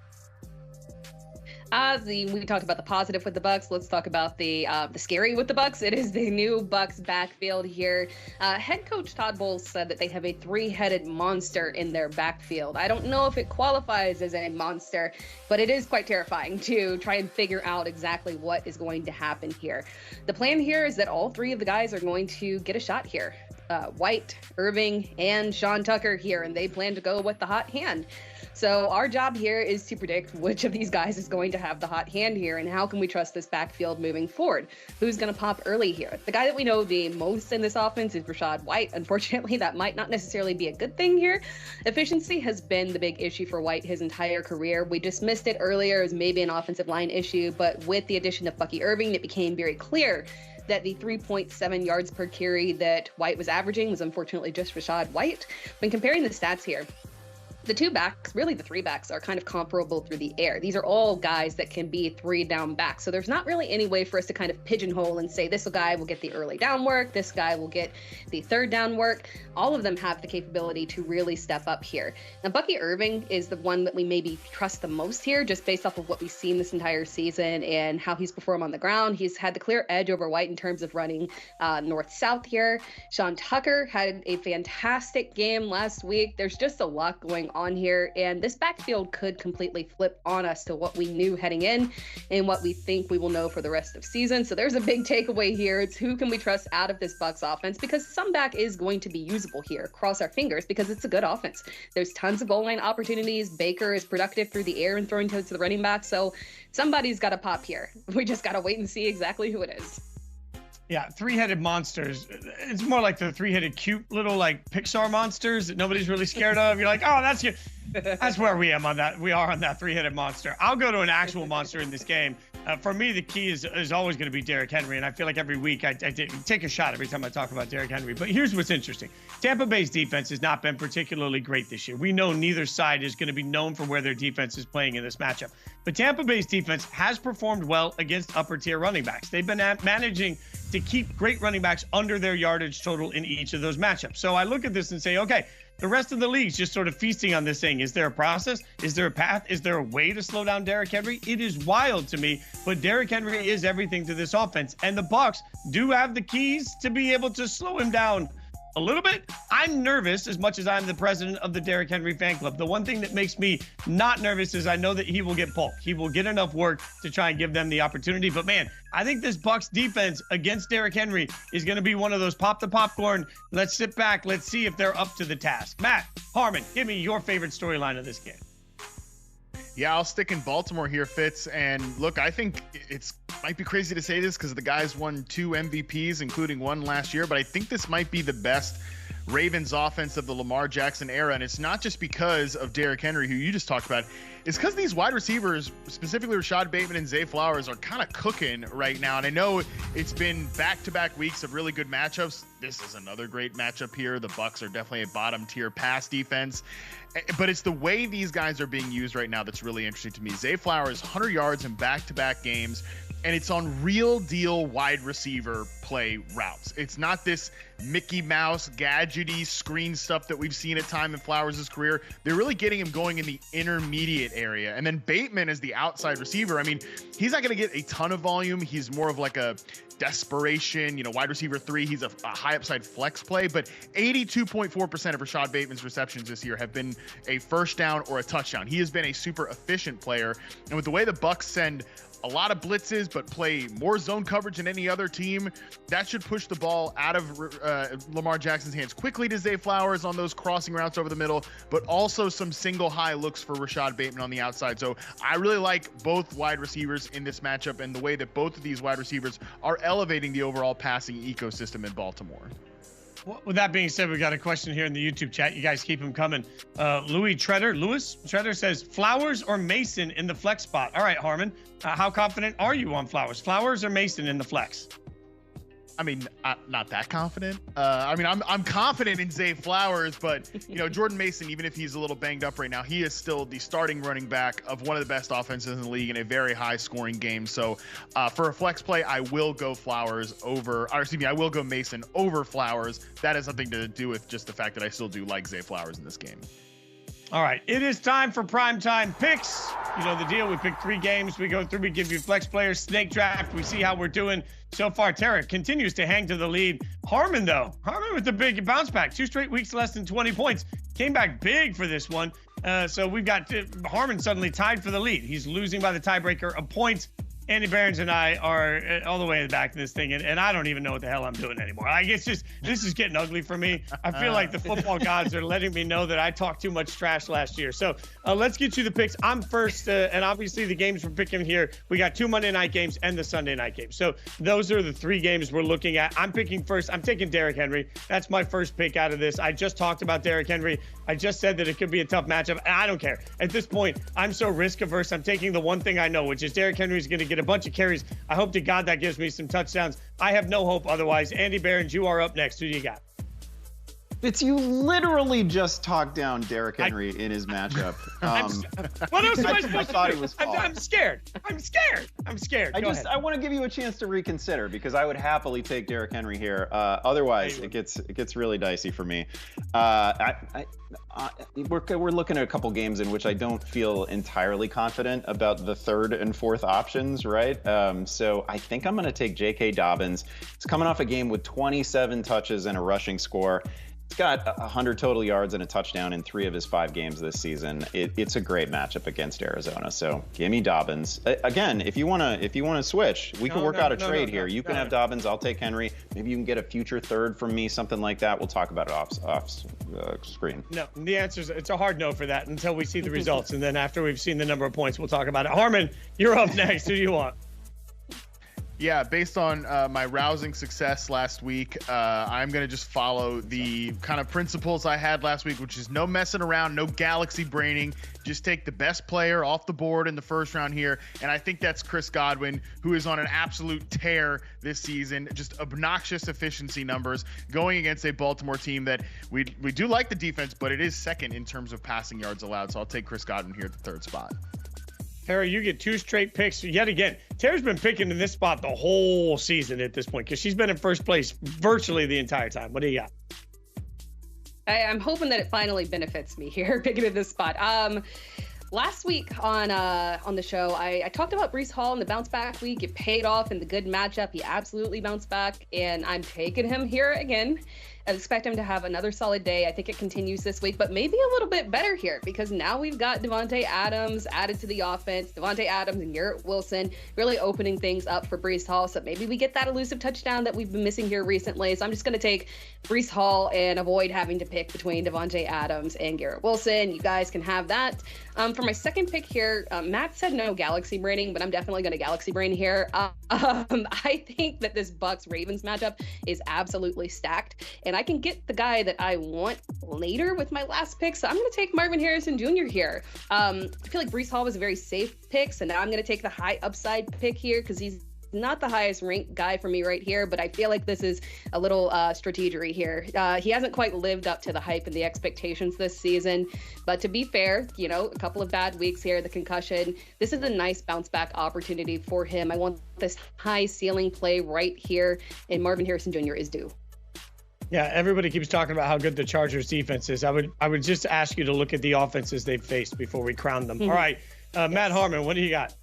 We talked about the positive with the Bucs. Let's talk about the scary with the Bucs. It is the new Bucs backfield here. Head coach Todd Bowles said that they have a 3-headed monster in their backfield. I don't know if it qualifies as a monster, but it is quite terrifying to try and figure out exactly what is going to happen here. The plan here is that all 3 of the guys are going to get a shot here. White, Irving, and Sean Tucker here, and they plan to go with the hot hand. So our job here is to predict which of these guys is going to have the hot hand here, and how can we trust this backfield moving forward? Who's going to pop early here? The guy that we know the most in this offense is Rachaad White. Unfortunately, that might not necessarily be a good thing here. Efficiency has been the big issue for White his entire career. We dismissed it earlier as maybe an offensive line issue, but with the addition of Bucky Irving, it became very clear that the 3.7 yards per carry that White was averaging was unfortunately just Rachaad White. When comparing the stats here, the 2 backs, really the 3 backs, are kind of comparable through the air. These are all guys that can be 3 down backs. So there's not really any way for us to kind of pigeonhole and say this guy will get the early down work, this guy will get the 3rd down work. All of them have the capability to really step up here. Now, Bucky Irving is the one that we maybe trust the most here, just based off of what we've seen this entire season and how he's performed on the ground. He's had the clear edge over White in terms of running north-south here. Sean Tucker had a fantastic game last week. There's just a lot going on here, and this backfield could completely flip on us to what we knew heading in and what we think we will know for the rest of season. So there's a big takeaway here. It's who can we trust out of this Bucs offense, because some back is going to be usable here. Cross our fingers, because it's a good offense. There's tons of goal line opportunities. Baker is productive through the air and throwing to the running back, so somebody's got to pop here. We just got to wait and see exactly who it is. Yeah, 3-headed monsters. It's more like the 3-headed cute little like Pixar monsters that nobody's really scared of. You're like, oh, that's you. That's where we are on that 3-headed monster. I'll go to an actual monster in this game. For me, the key is always going to be Derrick Henry, and I feel like every week I take a shot every time I talk about Derrick Henry. But here's what's interesting. Tampa Bay's defense has not been particularly great this year. We know neither side is going to be known for where their defense is playing in this matchup. But Tampa Bay's defense has performed well against upper-tier running backs. They've been managing to keep great running backs under their yardage total in each of those matchups. So I look at this and say, okay, the rest of the league's just sort of feasting on this thing. Is there a process? Is there a path? Is there a way to slow down Derrick Henry? It is wild to me, but Derrick Henry is everything to this offense. And the Bucs do have the keys to be able to slow him down a little bit. I'm nervous as much as I'm the president of the Derrick Henry fan club. The one thing that makes me not nervous is I know that he will get pulped. He will get enough work to try and give them the opportunity. But man, I think this Bucs defense against Derrick Henry is going to be one of those pop the popcorn. Let's sit back. Let's see if they're up to the task. Matt, Harmon, give me your favorite storyline of this game. Yeah, I'll stick in Baltimore here, Fitz. And look, I think it's might be crazy to say this because the guys won 2 MVPs, including one last year, but I think this might be the best Ravens offense of the Lamar Jackson era. And it's not just because of Derrick Henry, who you just talked about. It's because these wide receivers, specifically Rashad Bateman and Zay Flowers, are kind of cooking right now. And I know it's been back-to-back weeks of really good matchups. This is another great matchup here. The Bucs are definitely a bottom-tier pass defense. But it's the way these guys are being used right now that's really interesting to me. Zay Flowers, 100 yards in back-to-back games, and it's on real deal wide receiver play routes. It's not this Mickey Mouse gadgety screen stuff that we've seen at time in Flowers' career. They're really getting him going in the intermediate area. And then Bateman is the outside receiver. I mean, he's not going to get a ton of volume. He's more of like a desperation, wide receiver 3. He's a high upside flex play, but 82.4% of Rashad Bateman's receptions this year have been a first down or a touchdown. He has been a super efficient player. And with the way the Bucs send a lot of blitzes, but play more zone coverage than any other team, that should push the ball out of Lamar Jackson's hands quickly to Zay Flowers on those crossing routes over the middle, but also some single high looks for Rashad Bateman on the outside. So I really like both wide receivers in this matchup and the way that both of these wide receivers are elevating the overall passing ecosystem in Baltimore. Well, with that being said, we got a question here in the YouTube chat. You guys keep them coming. Louis Treader says, Flowers or Mason in the flex spot? All right, Harmon, how confident are you on Flowers or Mason in the flex? I mean, not that confident. I'm confident in Zay Flowers, but Jordan Mason, even if he's a little banged up right now, he is still the starting running back of one of the best offenses in the league in a very high scoring game. So for a flex play, I will go Mason over Flowers. That has nothing to do with just the fact that I still do like Zay Flowers in this game. All right, it is time for primetime picks. You know the deal. We pick 3 games. We go through. We give you flex players, snake draft. We see how we're doing so far. Tera continues to hang to the lead. Harmon with the big bounce back. 2 straight weeks less than 20 points. Came back big for this one. So we've got Harmon suddenly tied for the lead. He's losing by the tiebreaker of points. Andy Behrens and I are all the way in the back of this thing, and I don't even know what the hell I'm doing anymore. This is getting ugly for me. I feel like the football gods are letting me know that I talked too much trash last year. So let's get you the picks. I'm first, and obviously the games we're picking here, we got 2 Monday night games and the Sunday night game. So those are the 3 games we're looking at. I'm picking first. I'm taking Derrick Henry. That's my first pick out of this. I just talked about Derrick Henry. I just said that it could be a tough matchup, and I don't care. At this point, I'm so risk averse. I'm taking the one thing I know, which is Derrick Henry is going to get a bunch of carries. I hope to God that gives me some touchdowns. I have no hope otherwise. Andy Behrens, you are up next. Who do you got? Fitz, you literally just talked down Derrick Henry in his matchup. What else am I supposed thought to it do? was false. I'm scared. I'm scared. Go ahead. I want to give you a chance to reconsider because I would happily take Derrick Henry here. Otherwise, it gets really dicey for me. We're looking at a couple games in which I don't feel entirely confident about the 3rd and 4th options, right? So I think I'm going to take J.K. Dobbins. It's coming off a game with 27 touches and a rushing score. He's got 100 total yards and a touchdown in 3 of his 5 games this season. It's a great matchup against Arizona. So give me Dobbins. Again, if you want to switch, we can work out a trade here. You can have Dobbins. I'll take Henry. Maybe you can get a future 3rd from me, something like that. We'll talk about it off screen. No, the answer is it's a hard no for that until we see the results. And then after we've seen the number of points, we'll talk about it. Harmon, you're up next. Who do you want? Yeah, based on my rousing success last week, I'm going to just follow the kind of principles I had last week, which is no messing around, no galaxy braining. Just take the best player off the board in the first round here. And I think that's Chris Godwin, who is on an absolute tear this season. Just obnoxious efficiency numbers going against a Baltimore team that we do like the defense, but it is 2nd in terms of passing yards allowed. So I'll take Chris Godwin here at the 3rd spot. Tera, you get 2 straight picks yet again. Tera's been picking in this spot the whole season at this point because she's been in first place virtually the entire time. What do you got? I'm hoping that it finally benefits me here, picking in this spot. Last week on the show, I talked about Breece Hall in the bounce back week. It paid off in the good matchup. He absolutely bounced back, and I'm taking him here again. I expect him to have another solid day. I think it continues this week, but maybe a little bit better here because now we've got Davante Adams added to the offense. Davante Adams and Garrett Wilson really opening things up for Breece Hall. So maybe we get that elusive touchdown that we've been missing here recently. So I'm just going to take Breece Hall and avoid having to pick between Davante Adams and Garrett Wilson. You guys can have that. For my second pick here, Matt said no galaxy braining, but I'm definitely going to galaxy brain here. I think that this Bucs Ravens matchup is absolutely stacked, and and I can get the guy that I want later with my last pick. So I'm going to take Marvin Harrison Jr. here. I feel like Breece Hall was a very safe pick, so now I'm going to take the high upside pick here because he's not the highest ranked guy for me right here, but I feel like this is a little strategery here. He hasn't quite lived up to the hype and the expectations this season, but to be fair, you know, a couple of bad weeks here, the concussion, this is a nice bounce back opportunity for him. I want this high ceiling play right here, and Marvin Harrison Jr. is due. Yeah, everybody keeps talking about how good the Chargers defense is. I would just ask you to look at the offenses they've faced before we crown them. All right, Matt Harmon, what do you got?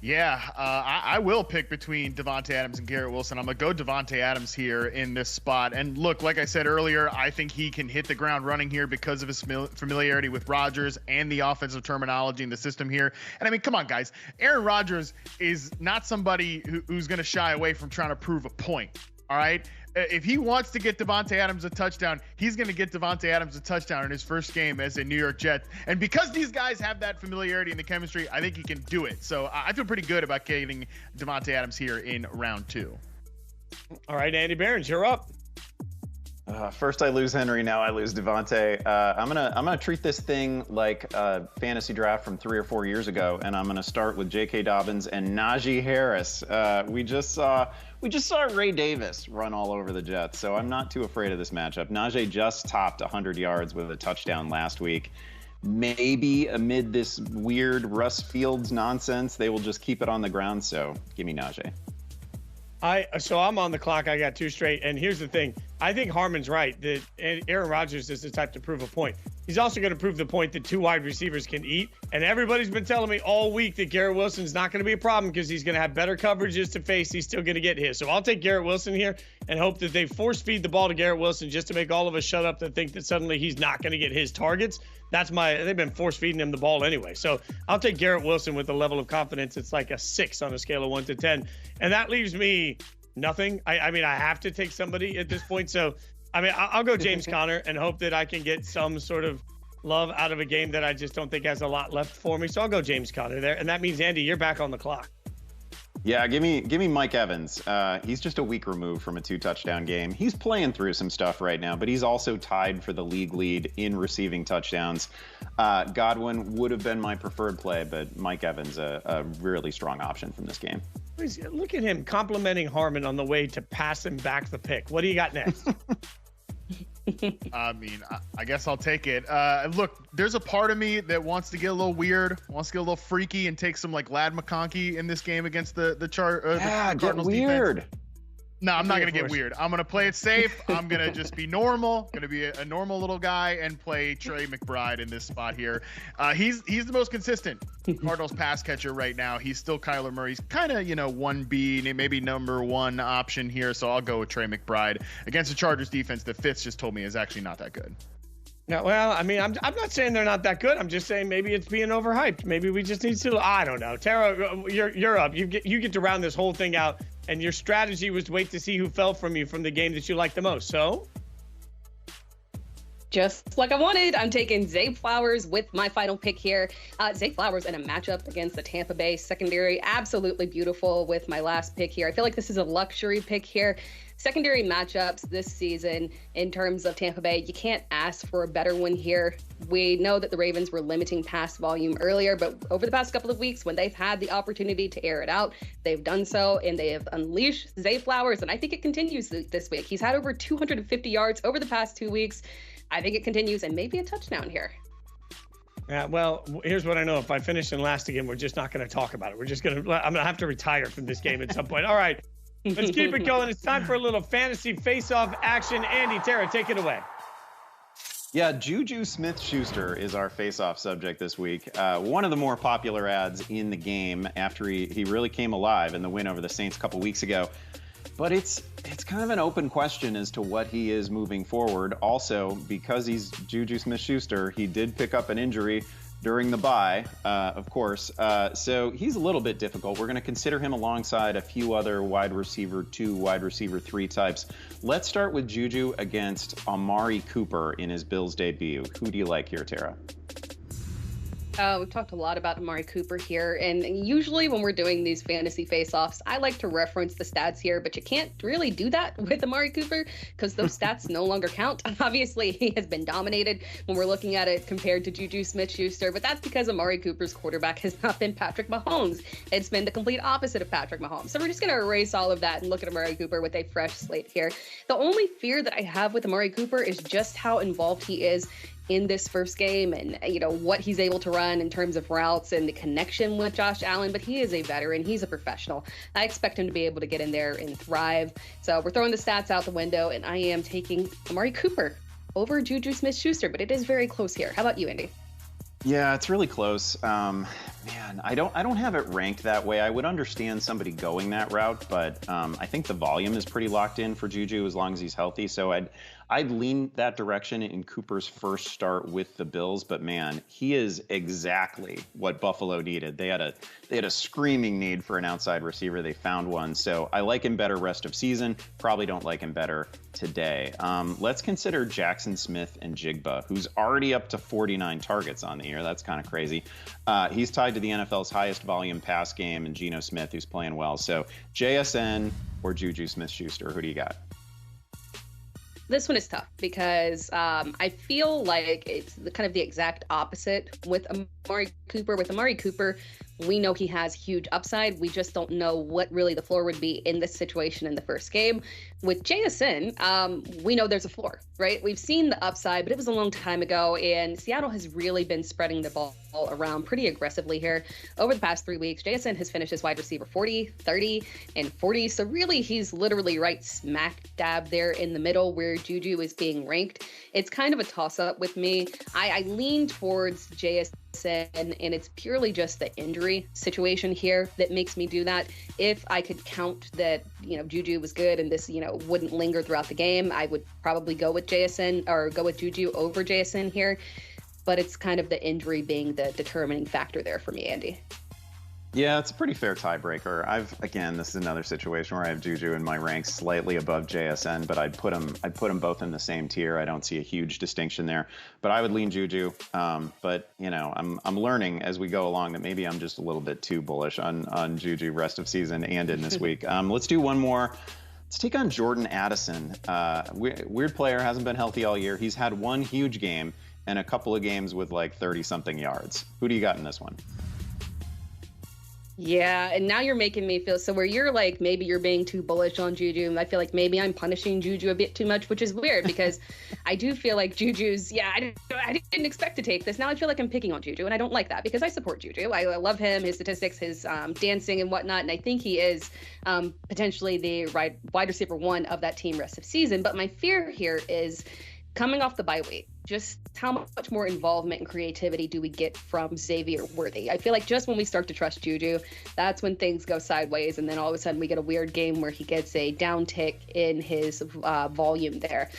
Yeah, I will pick between Davante Adams and Garrett Wilson. I'm going to go Davante Adams here in this spot. And look, like I said earlier, I think he can hit the ground running here because of his familiarity with Rodgers and the offensive terminology in the system here. And I mean, come on, guys. Aaron Rodgers is not somebody who's going to shy away from trying to prove a point. All right. If he wants to get Davante Adams a touchdown, he's going to get Davante Adams a touchdown in his first game as a New York Jet. And because these guys have that familiarity and the chemistry, I think he can do it. So I feel pretty good about getting Davante Adams here in round 2. All right, Andy Behrens, you're up. First I lose Henry, now I lose Davante. I'm gonna treat this thing like a fantasy draft from 3 or 4 years ago, and I'm gonna start with J.K. Dobbins and Najee Harris. We just saw Ray Davis run all over the Jets, so I'm not too afraid of this matchup. Najee just topped 100 yards with a touchdown last week. Maybe amid this weird Russ Fields nonsense, they will just keep it on the ground. So give me Najee. So I'm on the clock. I got 2 straight. And here's the thing. I think Harmon's right that Aaron Rodgers is the type to prove a point. He's also going to prove the point that 2 wide receivers can eat. And everybody's been telling me all week that Garrett Wilson's not going to be a problem because he's going to have better coverages to face. He's still going to get his. So I'll take Garrett Wilson here and hope that they force feed the ball to Garrett Wilson just to make all of us shut up and think that suddenly he's not going to get his targets. They've been force feeding him the ball anyway. So I'll take Garrett Wilson with a level of confidence. It's like a 6 on a scale of 1 to 10. And that leaves me nothing. I mean, I have to take somebody at this point. So, I mean, I'll go James Conner and hope that I can get some sort of love out of a game that I just don't think has a lot left for me. So I'll go James Conner there. And that means, Andy, you're back on the clock. Yeah, give me Mike Evans. He's just a week removed from a 2-touchdown game. He's playing through some stuff right now, but he's also tied for the league lead in receiving touchdowns. Godwin would have been my preferred play, but Mike Evans, a really strong option from this game. Look at him complimenting Harmon on the way to pass him back the pick. What do you got next? I mean, I guess I'll take it. Look, there's a part of me that wants to get a little weird, wants to get a little freaky and take some like Lad McConkey in this game against the Cardinals weird. defense. No, I'm not going to get weird. I'm going to play it safe. I'm going to just be normal, going to be a normal little guy and play Trey McBride in this spot here. He's the most consistent Cardinals pass catcher right now. He's still Kyler Murray's kind of, 1B, maybe number 1 option here. So I'll go with Trey McBride against the Chargers defense that Fitz just told me is actually not that good. No, well, I mean, I'm not saying they're not that good. I'm just saying maybe it's being overhyped. Maybe we just need to. I don't know. Tera, you're up. You get to round this whole thing out, and your strategy was to wait to see who fell from you from the game that you liked the most. So, just like I wanted, I'm taking Zay Flowers with my final pick here. Zay Flowers in a matchup against the Tampa Bay secondary, absolutely beautiful with my last pick here. I feel like this is a luxury pick here. Secondary matchups this season in terms of Tampa Bay, you can't ask for a better one here. We know that the Ravens were limiting pass volume earlier, but over the past couple of weeks, when they've had the opportunity to air it out, they've done so, and they have unleashed Zay Flowers, and I think it continues this week. He's had over 250 yards over the past 2 weeks. I think it continues, and maybe a touchdown here. Yeah, well, here's what I know. If I finish in last again, we're just not going to talk about it. I'm going to have to retire from this game at some point. All right. Let's keep it going. It's time for a little fantasy face-off action. Andy, Tera, take it away. Yeah, Juju Smith-Schuster is our face-off subject this week. One of the more popular ads in the game after he really came alive in the win over the Saints a couple weeks ago. But it's kind of an open question as to what he is moving forward. Also, because he's Juju Smith-Schuster, he did pick up an injury during the bye, of course. So he's a little bit difficult. We're going to consider him alongside a few other wide receiver 2, wide receiver 3 types. Let's start with Juju against Amari Cooper in his Bills debut. Who do you like here, Tera? We've talked a lot about Amari Cooper here, and usually when we're doing these fantasy face-offs, I like to reference the stats here, but you can't really do that with Amari Cooper because those stats no longer count. Obviously, he has been dominated when we're looking at it compared to Juju Smith-Schuster, but that's because Amari Cooper's quarterback has not been Patrick Mahomes. It's been the complete opposite of Patrick Mahomes. So we're just going to erase all of that and look at Amari Cooper with a fresh slate here. The only fear that I have with Amari Cooper is just how involved he is in this first game and, what he's able to run in terms of routes and the connection with Josh Allen. But he is a veteran. He's a professional. I expect him to be able to get in there and thrive. So we're throwing the stats out the window, and I am taking Amari Cooper over Juju Smith-Schuster, but it is very close here. How about you, Andy? Yeah, it's really close. Man, I don't have it ranked that way. I would understand somebody going that route, but I think the volume is pretty locked in for Juju as long as he's healthy. So I'd lean that direction in Cooper's first start with the Bills. But man, he is exactly what Buffalo needed. They had a screaming need for an outside receiver. They found one. So I like him better rest of season. Probably don't like him better today. Let's consider Jackson Smith and Jigba, who's already up to 49 targets on the year. That's kind of crazy. He's tied to the NFL's highest volume pass game, and Geno Smith, who's playing well. So JSN or Juju Smith-Schuster, who do you got? This one is tough because I feel like it's kind of the exact opposite with Amari Cooper. With Amari Cooper, we know he has huge upside. We just don't know what really the floor would be in this situation in the first game. With JSN, we know there's a floor, right? We've seen the upside, but it was a long time ago, and Seattle has really been spreading the ball around pretty aggressively here over the past 3 weeks. JSN has finished as wide receiver 40, 30, and 40. So really, he's literally right smack dab there in the middle where Juju is being ranked. It's kind of a toss-up with me. I lean towards JSN, and it's purely just the injury situation here that makes me do that. If I could count that, Juju was good and this, wouldn't linger throughout the game, I would probably go with JSN or go with Juju over JSN here. But it's kind of the injury being the determining factor there for me, Andy. Yeah, it's a pretty fair tiebreaker. This is another situation where I have Juju in my ranks slightly above JSN, but I'd put them both in the same tier. I don't see a huge distinction there, but I would lean Juju. But I'm learning as we go along that maybe I'm just a little bit too bullish on Juju rest of season and in this week. Let's do one more. Let's take on Jordan Addison. Weird player, hasn't been healthy all year. He's had one huge game and a couple of games with like 30-something yards. Who do you got in this one? Yeah, and now you're making me feel so where you're like, maybe you're being too bullish on Juju, and I feel like maybe I'm punishing Juju a bit too much, which is weird because I do feel like Juju's, I didn't expect to take this. Now I feel like I'm picking on Juju, and I don't like that because I support Juju. I love him, his statistics, his dancing and whatnot, and I think he is potentially the wide receiver one of that team rest of season. But my fear here is coming off the bye week. Just how much more involvement and creativity do we get from Xavier Worthy? I feel like just when we start to trust Juju, that's when things go sideways, and then all of a sudden we get a weird game where he gets a downtick in his volume there.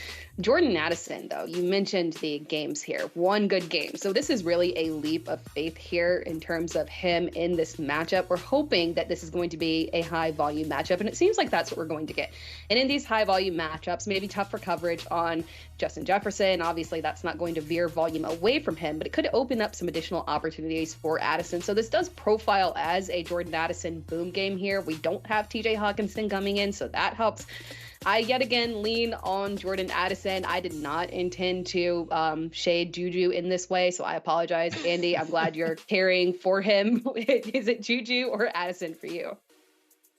Jordan Addison, though, you mentioned the games here. One good game. So this is really a leap of faith here in terms of him in this matchup. We're hoping that this is going to be a high volume matchup, and it seems like that's what we're going to get. And in these high volume matchups, maybe tougher coverage on Justin Jefferson. Obviously, that's not going to veer volume away from him, but it could open up some additional opportunities for Addison. So this does profile as a Jordan Addison boom game here. We don't have TJ Hawkinson coming in, so that helps. I yet again lean on Jordan Addison. I did not intend to shade Juju in this way, so I apologize, Andy. I'm glad you're caring for him. Is it Juju or Addison for you?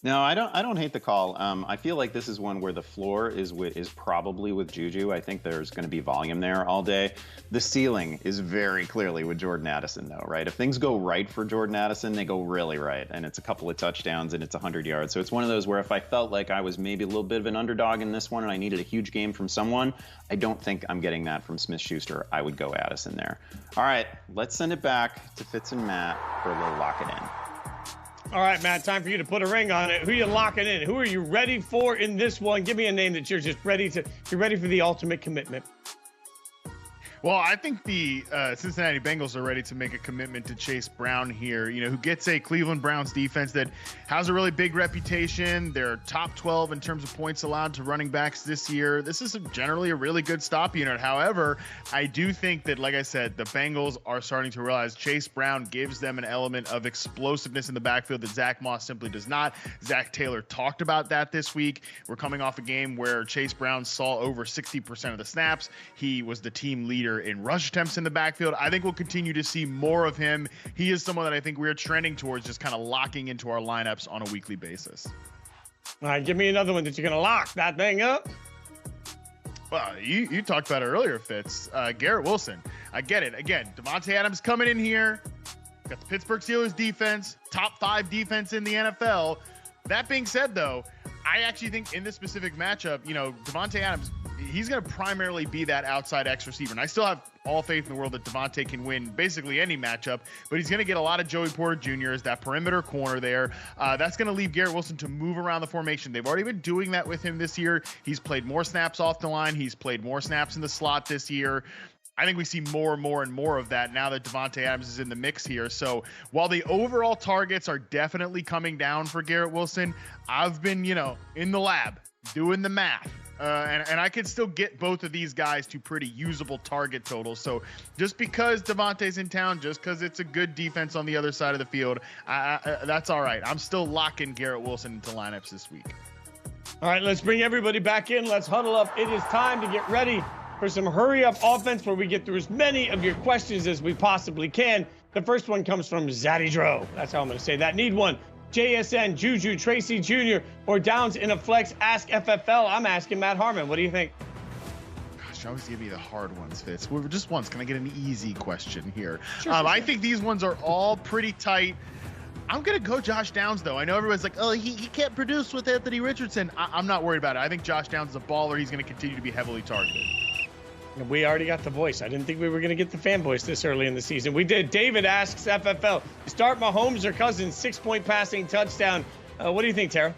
No, I don't hate the call. I feel like this is one where the floor is probably with Juju. I think there's going to be volume there all day. The ceiling is very clearly with Jordan Addison, though, right? If things go right for Jordan Addison, they go really right, and it's a couple of touchdowns and it's 100 yards. So it's one of those where if I felt like I was maybe a little bit of an underdog in this one and I needed a huge game from someone, I don't think I'm getting that from Smith-Schuster. I would go Addison there. All right, let's send it back to Fitz and Matt for a little lock it in. All right, Matt, time for you to put a ring on it. Who are you locking in? Who are you ready for in this one? Give me a name that you're just ready for the ultimate commitment. Well, I think the Cincinnati Bengals are ready to make a commitment to Chase Brown here, who gets a Cleveland Browns defense that has a really big reputation. They're top 12 in terms of points allowed to running backs this year. This is generally a really good stop unit. However, I do think that, like I said, the Bengals are starting to realize Chase Brown gives them an element of explosiveness in the backfield that Zach Moss simply does not. Zach Taylor talked about that this week. We're coming off a game where Chase Brown saw over 60% of the snaps. He was the team leader in rush attempts in the backfield. I think we'll continue to see more of him. He is someone that I think we're trending towards just kind of locking into our lineups on a weekly basis. All right, give me another one that you're going to lock that thing up. Well, you talked about it earlier, Fitz. Garrett Wilson. I get it. Again, Davante Adams coming in here. Got the Pittsburgh Steelers defense, top 5 defense in the NFL. That being said, though, I actually think in this specific matchup, Davante Adams, he's going to primarily be that outside X receiver. And I still have all faith in the world that Davante can win basically any matchup, but he's going to get a lot of Joey Porter Jr. as that perimeter corner there. That's going to leave Garrett Wilson to move around the formation. They've already been doing that with him this year. He's played more snaps off the line. He's played more snaps in the slot this year. I think we see more and more of that now that Davante Adams is in the mix here. So while the overall targets are definitely coming down for Garrett Wilson, I've been, in the lab doing the math. And I could still get both of these guys to pretty usable target totals. So just because Davante's in town, just because it's a good defense on the other side of the field, that's all right. I'm still locking Garrett Wilson into lineups this week. All right, let's bring everybody back in. Let's huddle up. It is time to get ready for some hurry-up offense where we get through as many of your questions as we possibly can. The first one comes from Zaddy Dro. That's how I'm going to say that. Need one. JSN, Juju, Tracy Jr., or Downs in a flex. Ask FFL. I'm asking Matt Harmon. What do you think? Gosh, always give me the hard ones, Fitz. We're just once. Can I get an easy question here? Sure. I think these ones are all pretty tight. I'm going to go Josh Downs, though. I know everyone's like, oh, he can't produce with Anthony Richardson. I'm not worried about it. I think Josh Downs is a baller. He's going to continue to be heavily targeted. We already got the voice. I didn't think we were going to get the fan voice this early in the season. We did. David asks FFL, start Mahomes or Cousins, 6-point passing touchdown. What do you think, Tara?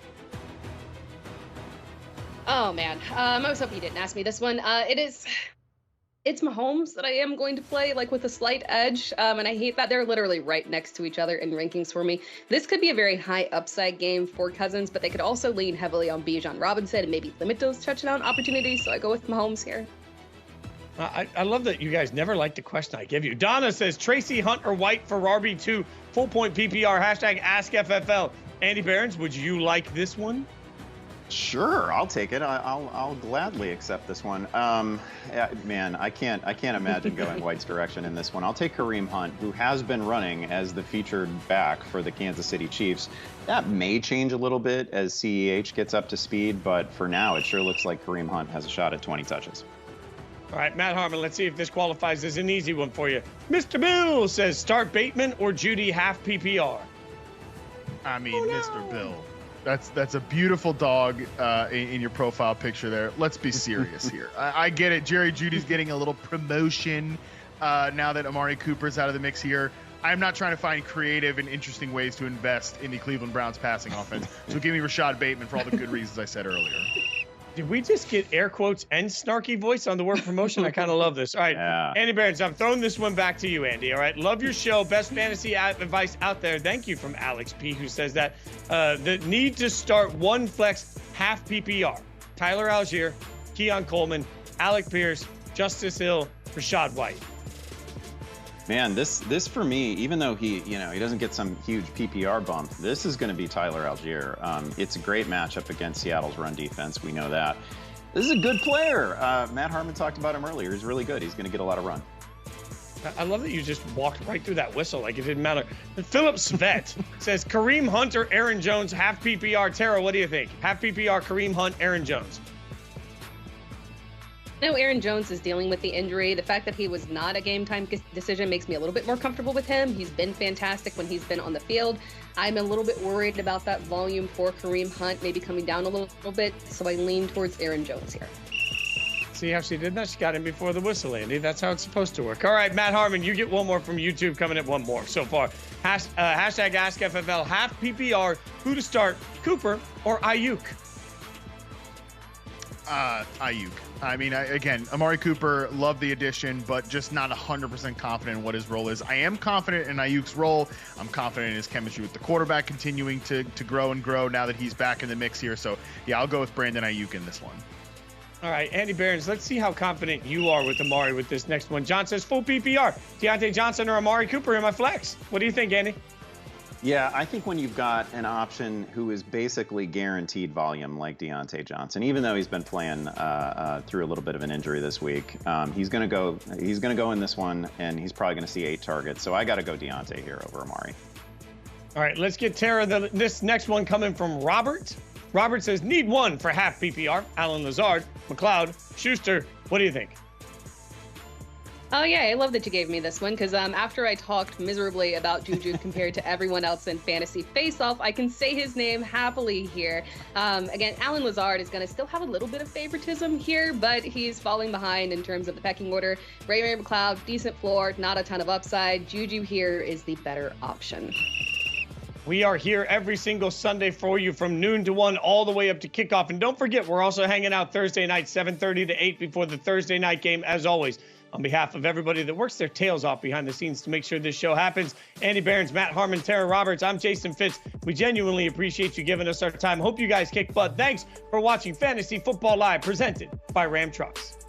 Oh, man. I was hoping you didn't ask me this one. It's Mahomes that I am going to play, like, with a slight edge. And I hate that they're literally right next to each other in rankings for me. This could be a very high upside game for Cousins, but they could also lean heavily on Bijan Robinson and maybe limit those touchdown opportunities. So I go with Mahomes here. I love that you guys never like the question I give you. Donna says, Tracy, Hunt, or White for RB2, full-point PPR, hashtag AskFFL. Andy Behrens, would you like this one? Sure, I'll take it. I'll gladly accept this one. Yeah, man, I can't imagine going White's direction in this one. I'll take Kareem Hunt, who has been running as the featured back for the Kansas City Chiefs. That may change a little bit as CEH gets up to speed, but for now, it sure looks like Kareem Hunt has a shot at 20 touches. All right, Matt Harmon, let's see if this qualifies as an easy one for you. Mr. Bill says, start Bateman or Judy half PPR. I mean, Mr. Bill, that's a beautiful dog in your profile picture there. Let's be serious here. I get it. Jerry Judy's getting a little promotion now that Amari Cooper's out of the mix here. I'm not trying to find creative and interesting ways to invest in the Cleveland Browns passing offense. So give me Rashad Bateman for all the good reasons I said earlier. Did we just get air quotes and snarky voice on the word promotion? I kind of love this. All right, yeah. Andy Behrens, I'm throwing this one back to you, Andy. All right, love your show. Best fantasy advice out there. Thank you from Alex P, who says that the need to start one flex half PPR. Tyler Algier, Keon Coleman, Alec Pierce, Justice Hill, Rashad White. Man, this for me, even though he doesn't get some huge PPR bump, this is going to be Tyler Algier. It's a great matchup against Seattle's run defense. We know that. This is a good player. Matt Harmon talked about him earlier. He's really good. He's going to get a lot of run. I love that you just walked right through that whistle like it didn't matter. Philip Svet says Kareem Hunt or Aaron Jones, half PPR. Tara, what do you think? Half PPR, Kareem Hunt, Aaron Jones. I know Aaron Jones is dealing with the injury. The fact that he was not a game time decision makes me a little bit more comfortable with him. He's been fantastic when he's been on the field. I'm a little bit worried about that volume for Kareem Hunt maybe coming down a little bit, so I lean towards Aaron Jones here. See how she did that? She got in before the whistle, Andy. That's how it's supposed to work. All right, Matt Harmon, you get one more from YouTube, coming at one more so far. Hashtag AskFFL, half PPR, who to start, Cooper or Ayuk? Ayuk. I mean, again, Amari Cooper, love the addition, but just not 100% confident in what his role is. I am confident in Ayuk's role. I'm confident in his chemistry with the quarterback continuing to grow and grow now that he's back in the mix here. So, yeah, I'll go with Brandon Ayuk in this one. All right, Andy Behrens, let's see how confident you are with Amari with this next one. John says full PPR. Deontay Johnson or Amari Cooper in my flex. What do you think, Andy? Yeah, I think when you've got an option who is basically guaranteed volume like Deontay Johnson, even though he's been playing through a little bit of an injury this week, he's going to go in this one, and he's probably going to see 8 targets. So I got to go Deontay here over Amari. All right, let's get Tara. This next one coming from Robert. Robert says need one for half PPR. Allen Lazard, McLeod, Schuster. What do you think? Oh, yeah, I love that you gave me this one because after I talked miserably about Juju compared to everyone else in fantasy face-off, I can say his name happily here. Again, Allen Lazard is going to still have a little bit of favoritism here, but he's falling behind in terms of the pecking order. Ray McLeod, decent floor, not a ton of upside. Juju here is the better option. We are here every single Sunday for you from noon to 1 all the way up to kickoff. And don't forget, we're also hanging out Thursday night, 7:30 to 8 before the Thursday night game, as always. On behalf of everybody that works their tails off behind the scenes to make sure this show happens, Andy Behrens, Matt Harmon, Tera Roberts, I'm Jason Fitz. We genuinely appreciate you giving us our time. Hope you guys kick butt. Thanks for watching Fantasy Football Live, presented by Ram Trucks.